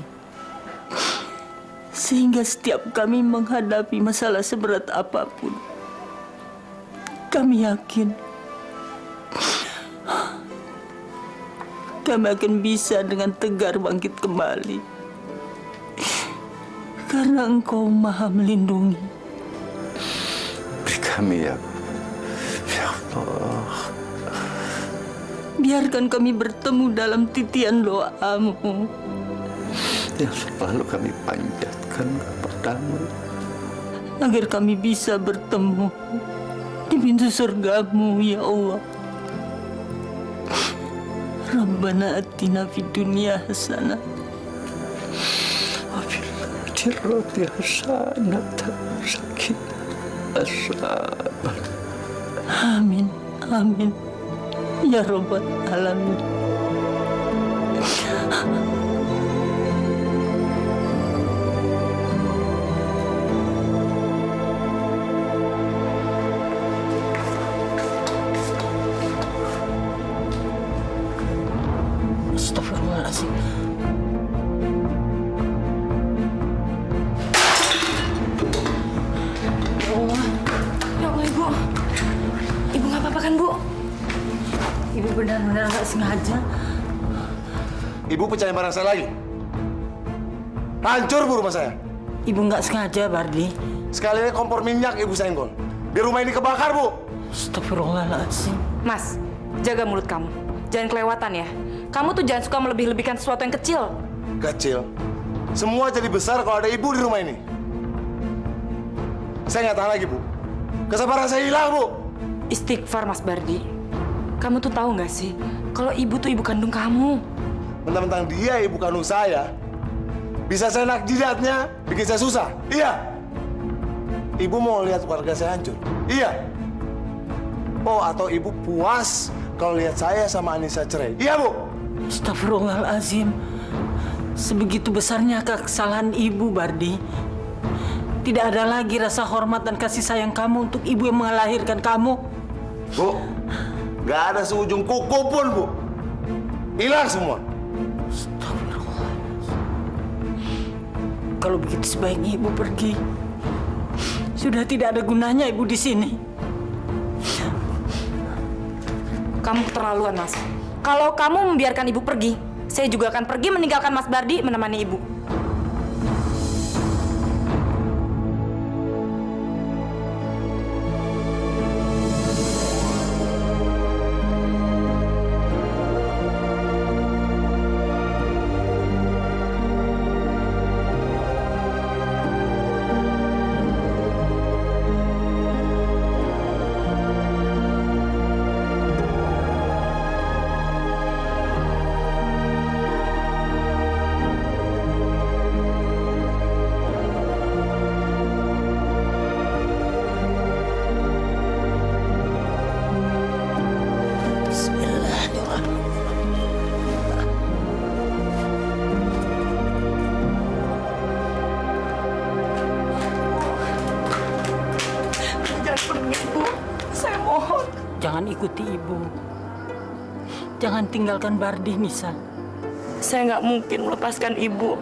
Sehingga setiap kami menghadapi masalah seberat apapun, kami yakin kami akan bisa dengan tegar bangkit kembali. Karena Engkau Maha Melindungi. Beri kami ya Allah. Biarkan kami bertemu dalam titian doa-Mu Yang selalu kami panjatkan kepadamu. agar kami bisa bertemu di pintu surga-Mu, ya Allah. Rabbana atina fid dunya hasanah wa fil akhirati hasanah sakinah. Amin, amin, ya Rabbal alamin. Astagfirullahaladzim. Ya Allah, Ibu. Ibu nggak apa-apa kan, Bu? Ibu benar-benar nggak sengaja. Ibu pecahin barang saya lagi. Hancur, Bu, rumah saya. Ibu nggak sengaja, Bardi. Sekalian kompor minyak Ibu senggol. Biar rumah ini kebakar, Bu. Astagfirullahaladzim. Mas, jaga mulut kamu. Jangan kelewatan ya. Kamu tuh jangan suka melebih-lebihkan sesuatu yang kecil. Kecil. Semua jadi besar kalau ada Ibu di rumah ini. Saya nggak tahan lagi, Bu. Kesabaran saya hilang, Bu. Istighfar, Mas Bardi. Kamu tuh tahu nggak sih, kalau ibu tuh ibu kandung kamu. Mentang-mentang dia ibu kandung saya, bisa saya nak jidatnya, bikin saya susah. Iya. Ibu mau lihat keluarga saya hancur. Iya. Oh, atau ibu puas kalau lihat saya sama Anissa cerai. Iya, Bu. Astagfirullahaladzim. Sebegitu besarnya kesalahan ibu, Bardi. Tidak ada lagi rasa hormat dan kasih sayang kamu untuk ibu yang melahirkan kamu. Bu, nggak ada seujung kuku pun, Bu. Hilang semua. Kalau begitu sebaiknya ibu pergi. Sudah tidak ada gunanya ibu di sini. Kamu keterlaluan, Mas. Kalau kamu membiarkan ibu pergi, saya juga akan pergi meninggalkan Mas Bardi menemani ibu. ikuti ibu. Jangan tinggalkan Bardi, Nisa. Saya nggak mungkin melepaskan ibu.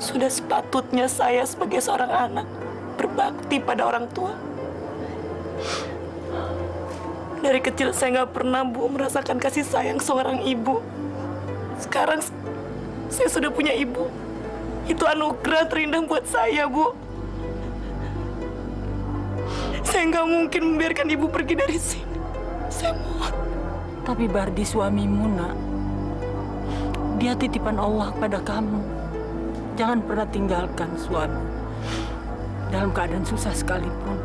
Sudah sepatutnya saya sebagai seorang anak berbakti pada orang tua. Dari kecil saya nggak pernah, Bu, merasakan kasih sayang seorang ibu. Sekarang saya sudah punya ibu. Itu anugerah terindah buat saya, Bu. Saya nggak mungkin membiarkan ibu pergi dari sini. Saya mohon. Tapi Bardi suamimu, nak. Dia titipan Allah pada kamu. Jangan pernah tinggalkan suami. Dalam keadaan susah sekalipun.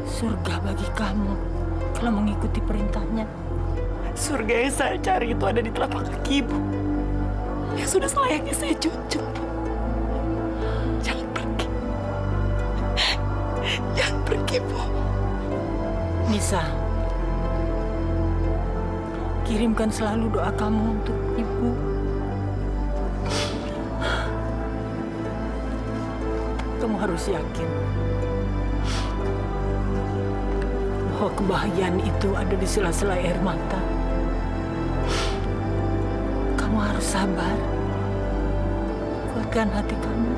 Surga bagi kamu kalau mengikuti perintahnya. Surga yang saya cari itu ada di telapak kaki ibu. Yang sudah selayaknya saya junjung, Bu. Jangan pergi. Jangan pergi, Bu. Nisa, kirimkan selalu doa kamu untuk ibu. Kamu harus yakin bahwa kebahagiaan itu ada di sela-sela air mata. Kamu harus sabar. Kuatkan hati kamu.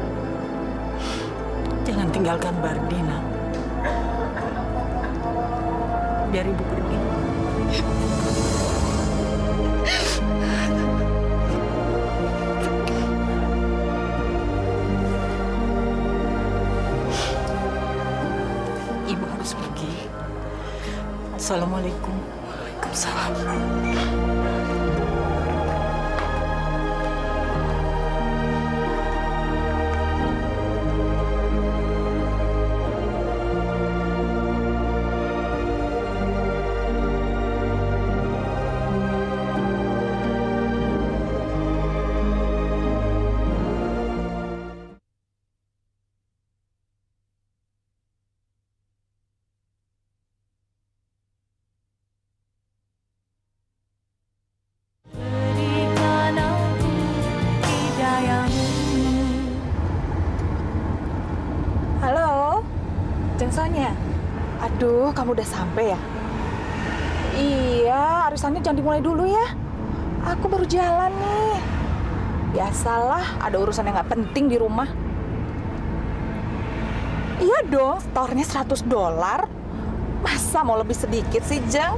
Jangan tinggalkan Bardina. Biar ibu pergi. Ibu harus pergi. Assalamualaikum. Waalaikumsalam. Sonya, aduh, kamu udah sampai ya? Iya, arisannya jangan dimulai dulu ya. Aku baru jalan nih. Biasalah, ada urusan yang nggak penting di rumah. Iya dong, setornya $100. Masa mau lebih sedikit sih, Jeng?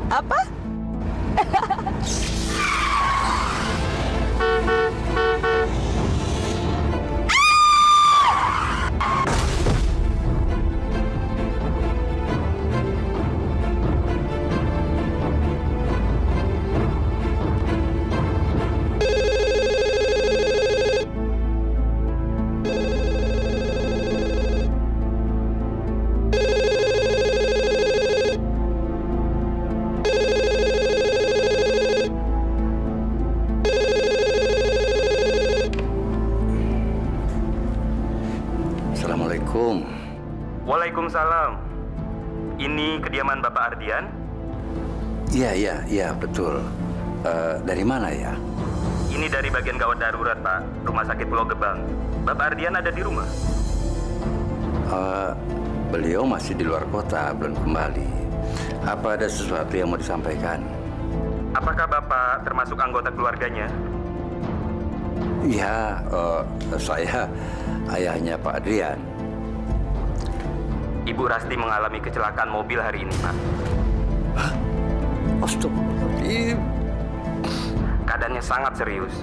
Apa? Waalaikumsalam. Ini kediaman Bapak Ardian? Iya, betul. Dari mana ya? Ini dari bagian gawat darurat, Pak. Rumah Sakit Pulau Gebang. Bapak Ardian ada di rumah? Beliau masih di luar kota, belum kembali. Apa ada sesuatu yang mau disampaikan? Apakah Bapak termasuk anggota keluarganya? Iya, saya ayahnya Pak Adrian. Ibu Rasti mengalami kecelakaan mobil hari ini, Pak. Hah? Astagfirullahaladzim. Keadaannya sangat serius.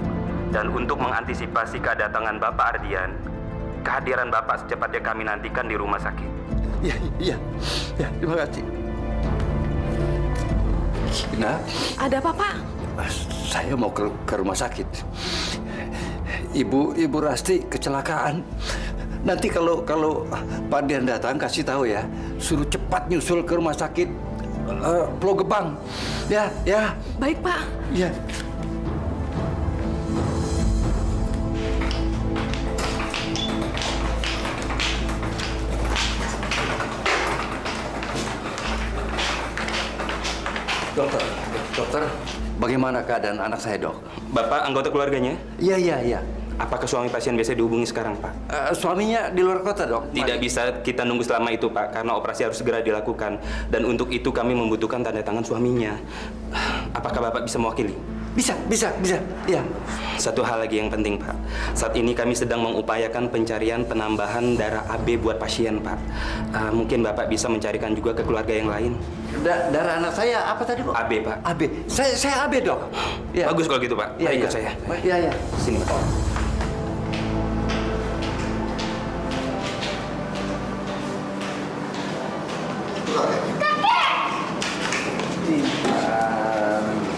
Dan untuk mengantisipasi kedatangan Bapak Ardian, kehadiran Bapak secepatnya kami nantikan di rumah sakit. Iya, terima kasih. Nah, Ada apa, Pak? saya mau ke rumah sakit. Ibu Rasti kecelakaan. Nanti kalau Pak Dian datang kasih tahu ya, suruh cepat nyusul ke rumah sakit Pulau Gebang. Ya. Baik, Pak. Ya. Dokter, bagaimana keadaan anak saya, Dok? Bapak anggota keluarganya? Iya. Apakah suami pasien bisa dihubungi sekarang, Pak? Suaminya di luar kota, Dok. Tidak bisa kita nunggu selama itu, Pak, karena operasi harus segera dilakukan. Dan untuk itu kami membutuhkan tanda tangan suaminya. Apakah Bapak bisa mewakili? Bisa. Ya. Satu hal lagi yang penting, Pak. Saat ini kami sedang mengupayakan pencarian penambahan darah AB buat pasien, Pak. Mungkin Bapak bisa mencarikan juga ke keluarga yang lain. Darah anak saya apa tadi, Bu? AB, Pak. AB. Saya AB, Dok. Ya. Bagus kalau gitu, Pak. Mari ikut saya. Iya. Sini, Pak.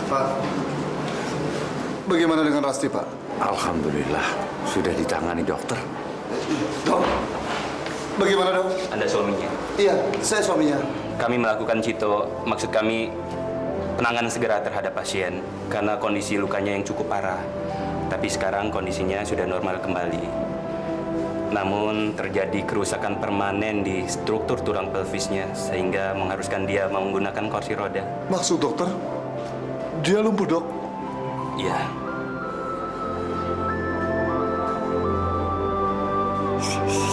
Pak, bagaimana dengan Rasti, Pak? Alhamdulillah sudah ditangani dokter. Dok, bagaimana, Dok? Anda suaminya. Iya, saya suaminya. Kami melakukan cito, maksud kami penanganan segera terhadap pasien karena kondisi lukanya yang cukup parah. Tapi sekarang kondisinya sudah normal kembali. Namun terjadi kerusakan permanen di struktur tulang pelvisnya sehingga mengharuskan dia menggunakan kursi roda. Maksud dokter, dia lumpuh, Dok? Iya.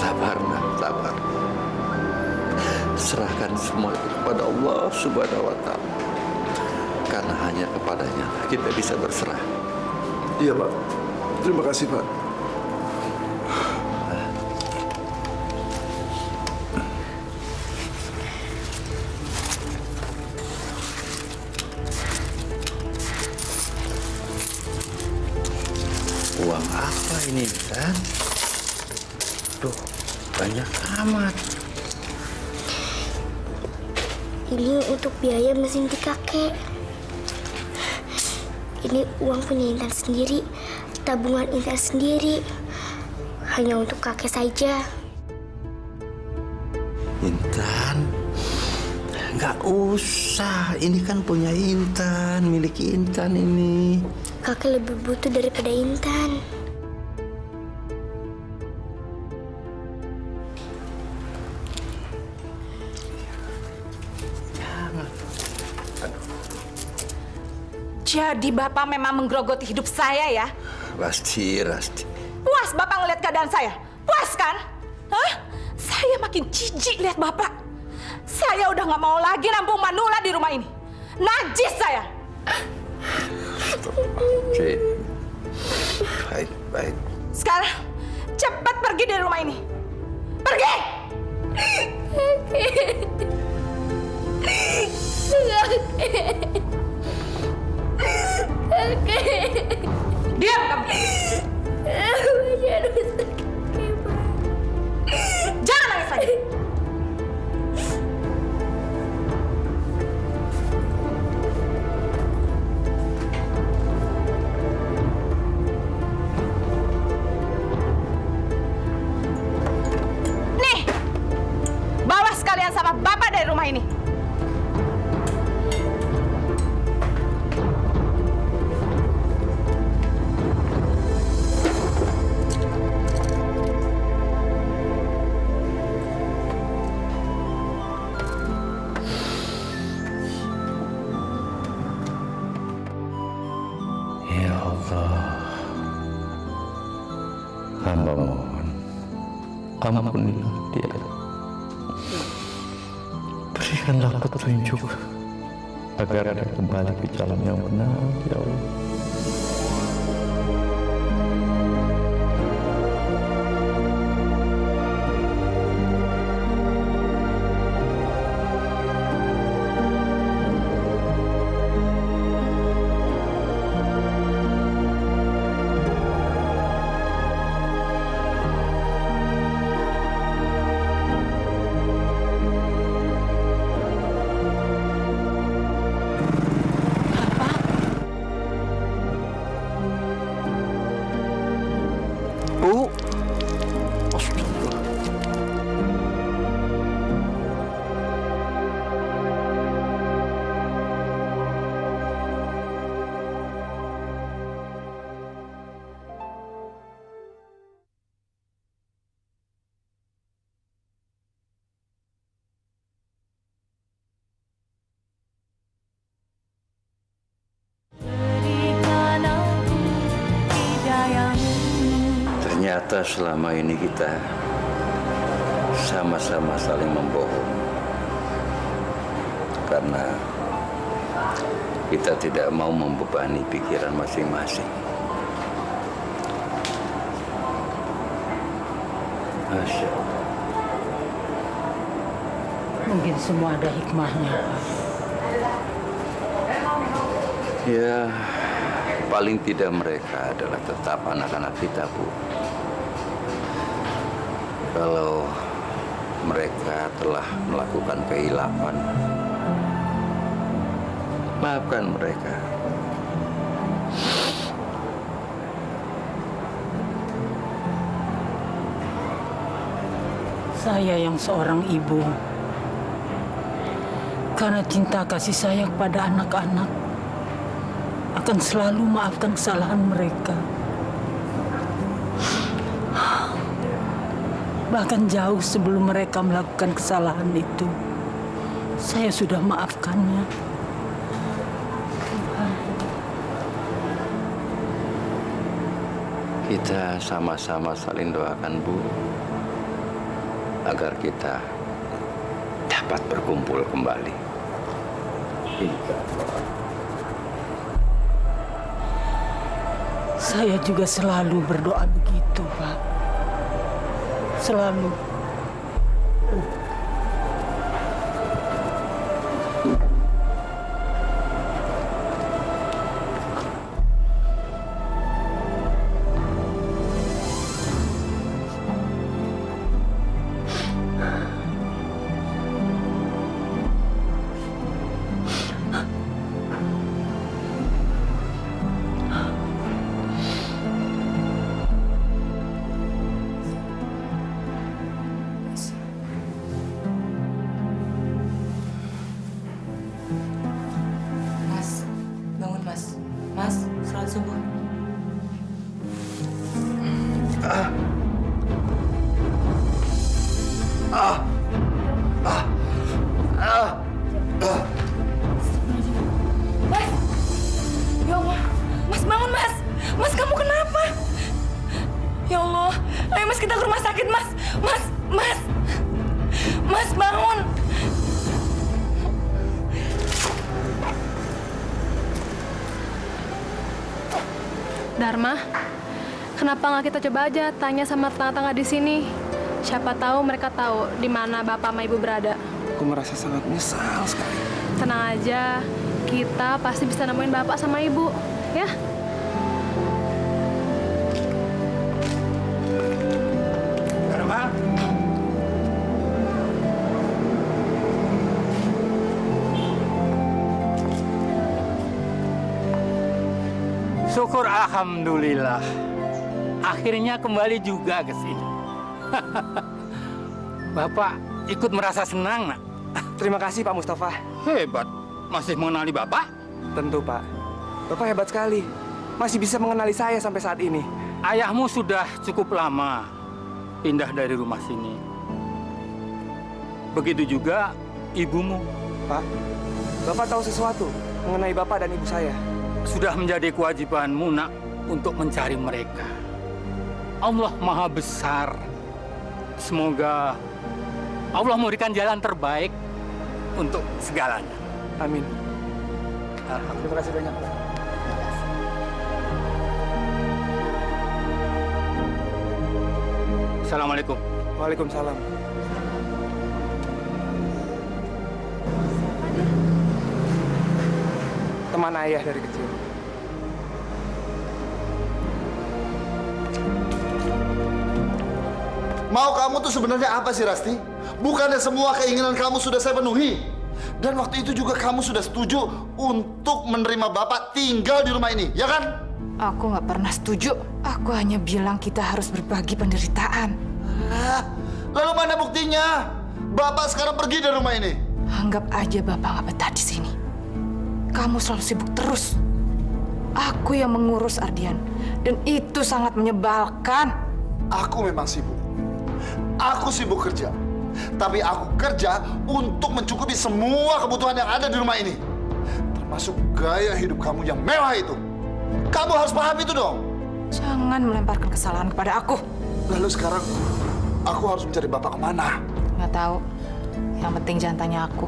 Sabar, nak, sabar. Serahkan semua itu kepada Allah Subhanahu wa Ta'ala. Karena hanya kepadanya kita bisa berserah. Iya, Pak. Terima kasih, Pak. Uang apa ini, kan? Duh, banyak amat. Ini untuk biaya mesin di kakek. Ini uang punya Intan sendiri, tabungan Intan sendiri. Hanya untuk kakek saja. Intan, nggak usah. Ini kan punya Intan, milik Intan ini. Kakek lebih butuh daripada Intan. Jadi Bapak memang menggerogoti hidup saya ya? Rasti. Puas Bapak ngeliat keadaan saya? Puas kan? Hah? Saya makin jijik lihat Bapak. Saya udah nggak mau lagi nampung Manula di rumah ini. Najis saya. Oke. Baik. Sekarang cepat pergi dari rumah ini. Pergi! Diam kamu! Jangan nangis lagi! Nih! Bawa sekalian sama Bapak dari rumah ini! Ya Allah, hamba mohon, ampunilah dia. Berikanlah petunjuk agar dia kembali ke jalan yang benar, ya Allah. Ternyata selama ini kita sama-sama saling membohong. Karena kita tidak mau membebani pikiran masing-masing. Masya Allah. Mungkin semua ada hikmahnya, Pak. Ya, paling tidak mereka adalah tetap anak-anak kita, Bu. Kalau mereka telah melakukan kehilapan, maafkan mereka. Saya yang seorang ibu, karena cinta kasih sayang pada anak-anak, akan selalu maafkan kesalahan mereka. Bahkan jauh sebelum mereka melakukan kesalahan itu, saya sudah maafkannya. Kita sama-sama saling doakan, Bu, agar kita dapat berkumpul kembali. Saya juga selalu berdoa begitu, Pak. Selalu. Mas, bangun Mas. Mas, sholat subuh. Mas! Ya Allah! Mas, bangun Mas! Mas, kamu kenapa? Ya Allah! Ayo Mas, kita ke rumah sakit Mas! Mas! Mas! Mas, bangun! Dharma, kenapa nggak kita coba aja tanya sama tetangga-tetangga di sini? Siapa tahu mereka tahu di mana bapak sama ibu berada. Aku merasa sangat menyesal sekali. Tenang aja, kita pasti bisa nemuin bapak sama ibu, ya? Syukur alhamdulillah. Akhirnya kembali juga ke sini. Bapak ikut merasa senang, Nak. Terima kasih Pak Mustafa. Hebat. Masih mengenali Bapak? Tentu Pak. Bapak hebat sekali. Masih bisa mengenali saya sampai saat ini. Ayahmu sudah cukup lama pindah dari rumah sini. Begitu juga ibumu. Pak, Bapak tahu sesuatu mengenai Bapak dan ibu saya? Sudah menjadi kewajibanmu, Nak, untuk mencari mereka. Allah Maha Besar. Semoga Allah memberikan jalan terbaik untuk segalanya. Amin. Terima kasih banyak, Pak. Assalamualaikum. Waalaikumsalam. Teman ayah dari kecil. Mau kamu tuh sebenarnya apa sih, Rasti? Bukannya semua keinginan kamu sudah saya penuhi. Dan waktu itu juga kamu sudah setuju untuk menerima Bapak tinggal di rumah ini, ya kan? Aku nggak pernah setuju. Aku hanya bilang kita harus berbagi penderitaan. Lalu mana buktinya? Bapak sekarang pergi dari rumah ini. Anggap aja Bapak nggak betah di sini. Kamu selalu sibuk terus. Aku yang mengurus Ardian. Dan itu sangat menyebalkan. Aku memang sibuk. Aku sibuk kerja. Tapi aku kerja untuk mencukupi semua kebutuhan yang ada di rumah ini. Termasuk gaya hidup kamu yang mewah itu. Kamu harus paham itu dong. Jangan melemparkan kesalahan kepada aku. Lalu sekarang aku harus mencari Bapak kemana? Nggak tahu. Yang penting jangan tanya aku.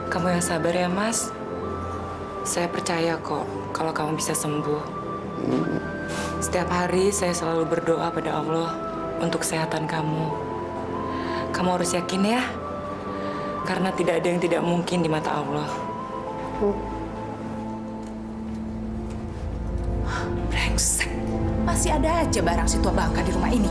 Kamu yang sabar ya, Mas. Saya percaya kok kalau kamu bisa sembuh. Setiap hari saya selalu berdoa pada Allah untuk kesehatan kamu. Kamu harus yakin ya, karena tidak ada yang tidak mungkin di mata Allah. Brengsek. Masih ada aja barang si tua bangka di rumah ini.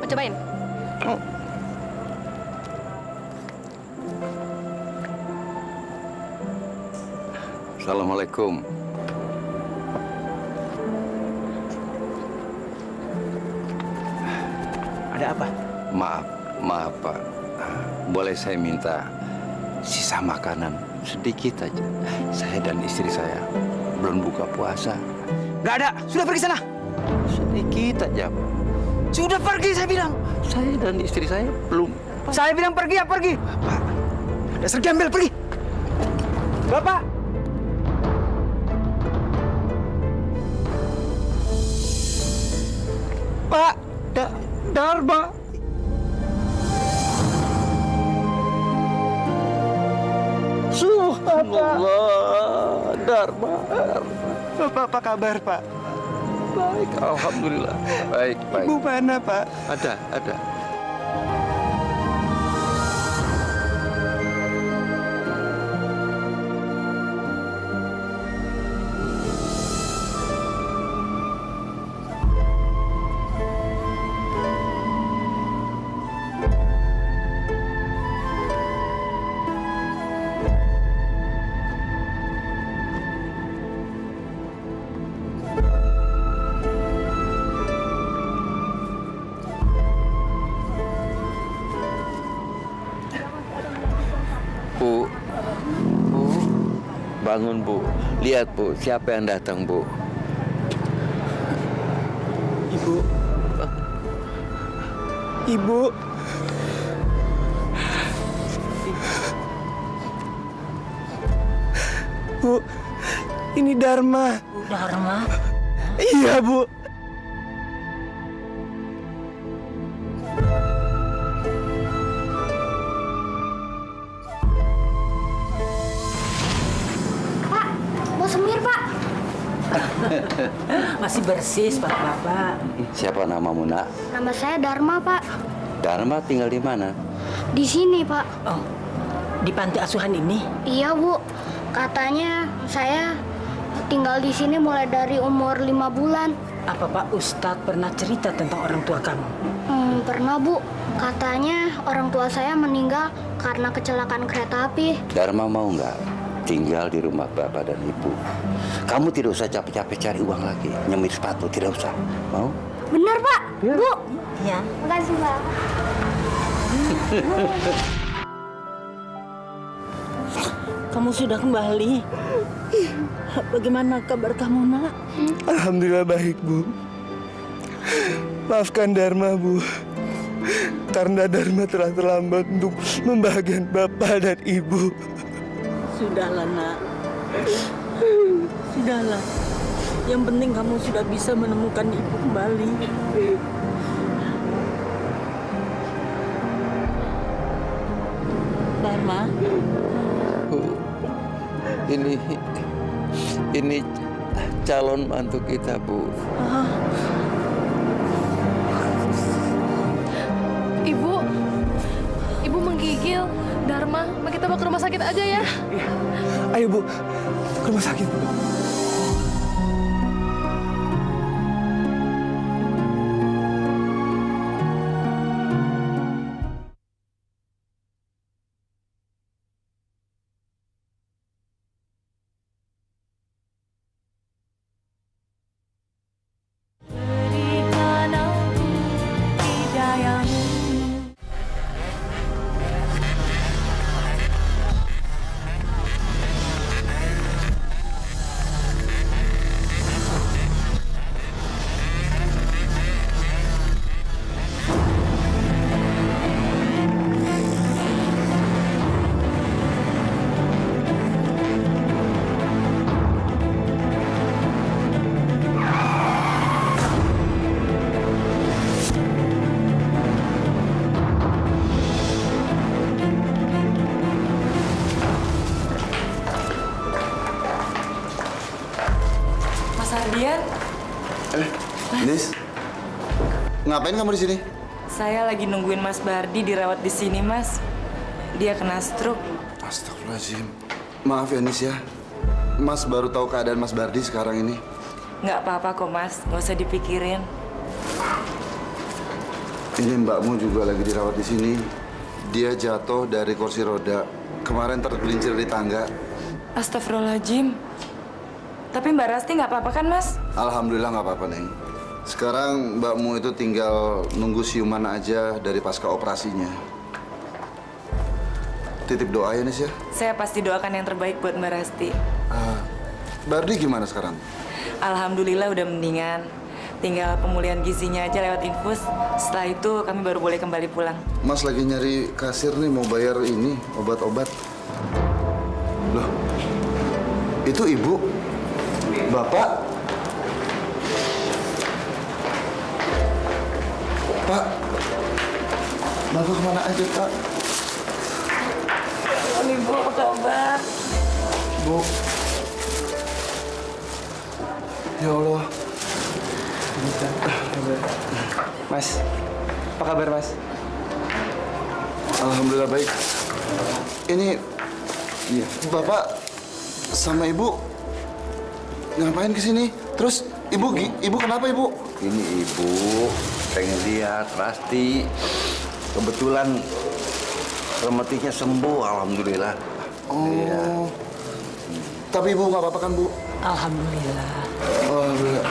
Cobain. Assalamualaikum. Ada apa? Maaf Pak. Boleh saya minta sisa makanan sedikit aja? Saya dan istri saya belum buka puasa. Nggak ada. Sudah pergi sana. Sedikit aja, Pak. Sudah pergi, saya bilang. Saya dan istri saya belum. Saya bilang pergi ya pergi. Pak, Dasar gembel, pergi. Bapak. Pak. Dharma. Subhanallah, Dharma. Bapak, apa kabar, Pak? Baik, alhamdulillah. Baik. Ibu mana, Pak? Ada. Bu, bangun Bu. Lihat Bu, siapa yang datang Bu? Ibu. Bu, ini Dharma. Dharma? Iya, Bu. Pak, mau semir, Pak. Masih bersih sepatu Bapak. Siapa namamu, Nak? Nama saya Dharma, Pak. Dharma tinggal di mana? Di sini, Pak. Oh, di panti asuhan ini? Iya, Bu. Katanya saya tinggal di sini mulai dari umur 5 bulan. Apa Pak Ustadz pernah cerita tentang orang tua kamu? Pernah, Bu. Katanya orang tua saya meninggal karena kecelakaan kereta api. Dharma mau nggak tinggal di rumah Bapak dan Ibu? Kamu tidak usah capek-capek cari uang lagi, nyemir sepatu, tidak usah. Mau? Benar, Pak. Bu. Ya. Makasih, Pak. Kamu sudah kembali. Bagaimana kabar kamu, Nak? Alhamdulillah baik, Bu. Maafkan Dharma, Bu. Karena Dharma telah terlambat untuk membahagiakan Bapak dan Ibu. Sudahlah, Nak. Sudahlah. Yang penting kamu sudah bisa menemukan ibu kembali. Dharma. Ini calon mantu kita, Bu. Ibu menggigil. Dharma, kita bawa ke rumah sakit aja ya. Ayo, Bu. Ke rumah sakit, Bu. Nis, ngapain kamu di sini? Saya lagi nungguin Mas Bardi dirawat di sini, Mas. Dia kena stroke. Astagfirullahaladzim. Maaf ya, Nis ya. Mas baru tahu keadaan Mas Bardi sekarang ini. Nggak apa-apa kok, Mas. Nggak usah dipikirin. Ini mbakmu juga lagi dirawat di sini. Dia jatuh dari kursi roda. Kemarin tergelincir di tangga. Astagfirullahaladzim. Tapi Mbak Rasti nggak apa-apa kan, Mas? Alhamdulillah nggak apa-apa, Neng. Sekarang mbakmu itu tinggal nunggu siuman aja dari pasca operasinya. Titip doa ya, Nis ya. Saya pasti doakan yang terbaik buat Mbak Rasti. Bardi gimana sekarang? Alhamdulillah udah mendingan. Tinggal pemulihan gizinya aja lewat infus. Setelah itu kami baru boleh kembali pulang. Mas lagi nyari kasir nih, mau bayar ini, obat-obat. Loh, itu ibu? Bapak? Pak? Bapak kemana aja, Pak? Ibu, apa kabar? Bu. Ya Allah. Mas, apa kabar, Mas? Alhamdulillah baik. Ini Bapak sama Ibu ngapain ke sini? Terus Ibu kenapa, Ibu? Ini Ibu pengen lihat Rasti. Kebetulan rematiknya sembuh, alhamdulillah. Oh. Iya. Tapi Ibu nggak apa-apa kan, Bu? Alhamdulillah. Alhamdulillah.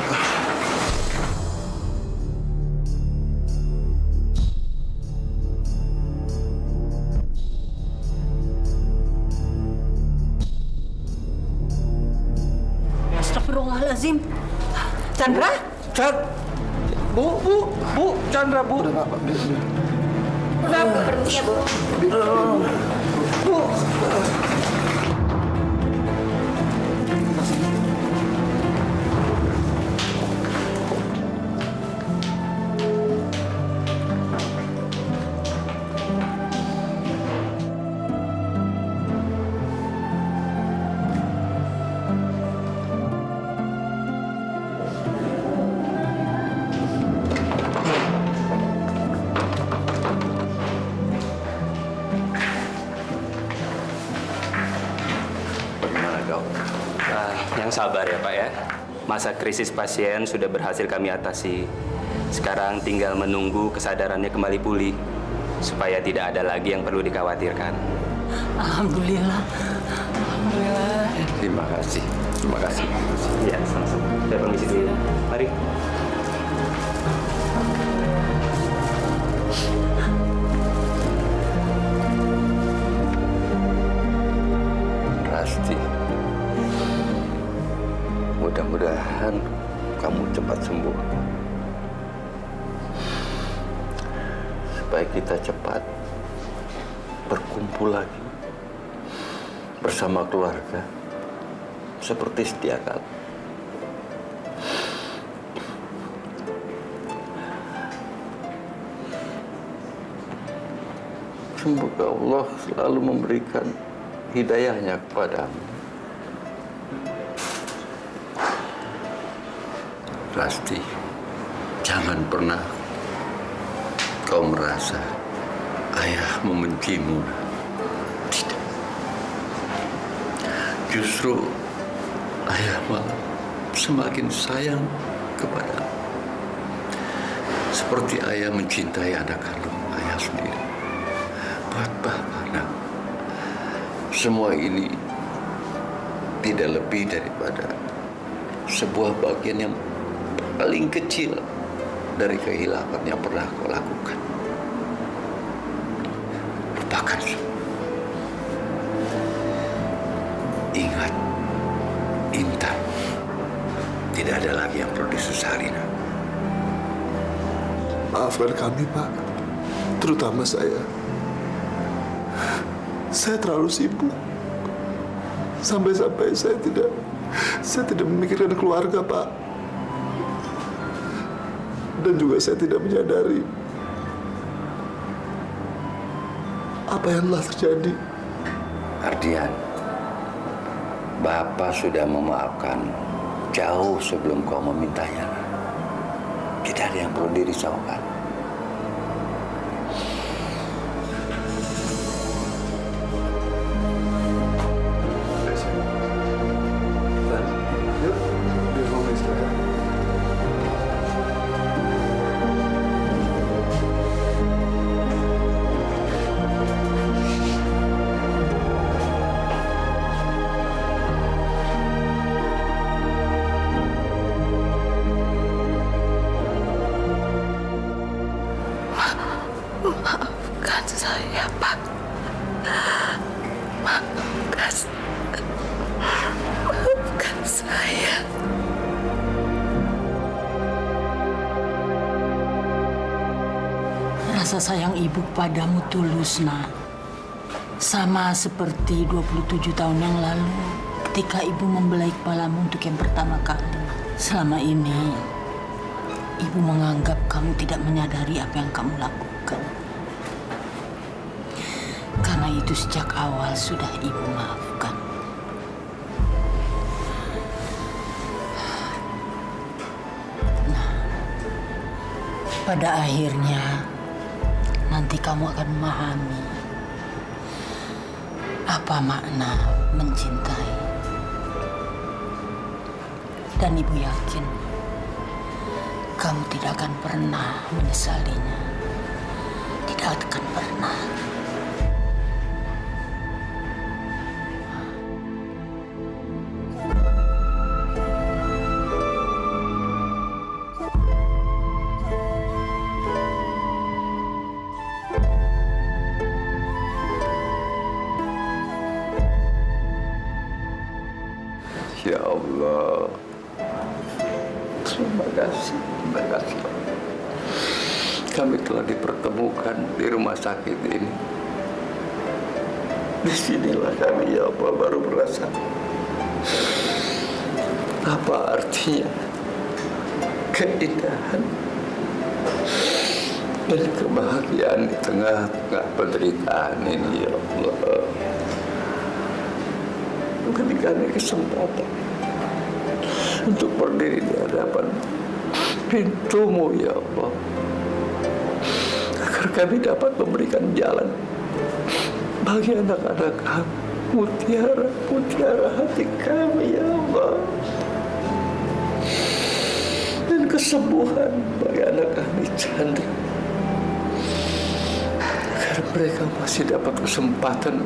Astagfirullahaladzim. Chandra? Bu, Chandra, Bu. Udah, Pak. Permisi ya, Bu. Bu. Bagaimana, Dok? Yang sabar ya, Pak ya. Masa krisis pasien sudah berhasil kami atasi. Sekarang tinggal menunggu kesadarannya kembali pulih supaya tidak ada lagi yang perlu dikhawatirkan. Alhamdulillah. Alhamdulillah. Terima kasih. Terima kasih. Ya, sama-sama. Saya permisi dulu ya. Mari. Rasti. Mudah-mudahan kamu cepat sembuh. Supaya kita cepat berkumpul lagi bersama keluarga seperti sedia kala. Semoga Allah selalu memberikan hidayahnya kepadamu. Rasti, jangan pernah kau merasa ayah membencimu. Tidak. Justru ayah malah semakin sayang kepadamu. Seperti ayah mencintai anak kandung ayah sendiri. Buat Bapak, nak, semua ini tidak lebih daripada sebuah bagian yang paling kecil dari kehilangan yang pernah kau lakukan. Lupakan semua. Ingat, Intan tidak ada lagi yang perlu disesali. Maafkan kami, Pak. Terutama saya. Saya terlalu sibuk. Sampai-sampai saya tidak memikirkan keluarga, Pak. Dan juga saya tidak menyadari apa yang telah terjadi. Ardian, Bapak sudah memaafkan jauh sebelum kau memintanya. Tidak ada yang perlu dirisaukan. Maafkan saya, Pak. Maafkan saya. Rasa sayang ibu padamu tulus, nak. Sama seperti 27 tahun yang lalu ketika ibu membelai kepalamu untuk yang pertama kali. Selama ini, ibu menganggap kamu tidak menyadari apa yang kamu lakukan. Karena itu sejak awal sudah ibu maafkan. Nah, pada akhirnya nanti kamu akan memahami apa makna mencintai. Dan ibu yakin kamu tidak akan pernah menyesalinya. Tidak akan pernah. Ya Allah, terima kasih. Kami telah dipertemukan di rumah sakit ini. Disinilah kami, ya Allah, baru merasa apa artinya keindahan dan kebahagiaan di tengah-tengah penderitaan ini, ya Allah. Ketika ada kesempatan untuk berdiri di hadapan pintu-Mu, ya Allah, agar kami dapat memberikan jalan bagi anak-anak kami, mutiara hati kami, ya Allah, dan kesembuhan bagi anak kami, Chandra, agar mereka masih dapat kesempatan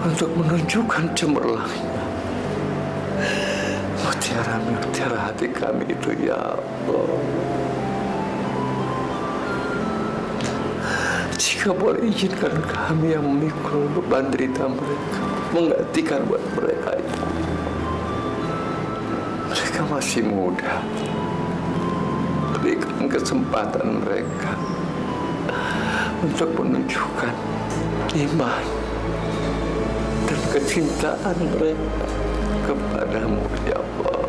untuk menunjukkan cemerlangnya mutiara hati kami itu, ya Allah. Jika boleh izinkan kami yang memikul beban derita mereka, menggantikan buat mereka itu. Mereka masih muda. Berikan kesempatan mereka untuk menunjukkan iman dan kecintaan mereka kepadamu, ya Allah.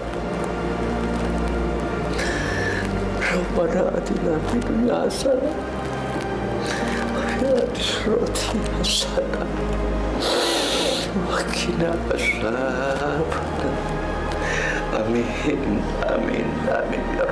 Rabbana atina fid dunya hasanah wa fil akhirati hasanah wa qina adzabannar. Amin, amin, amin ya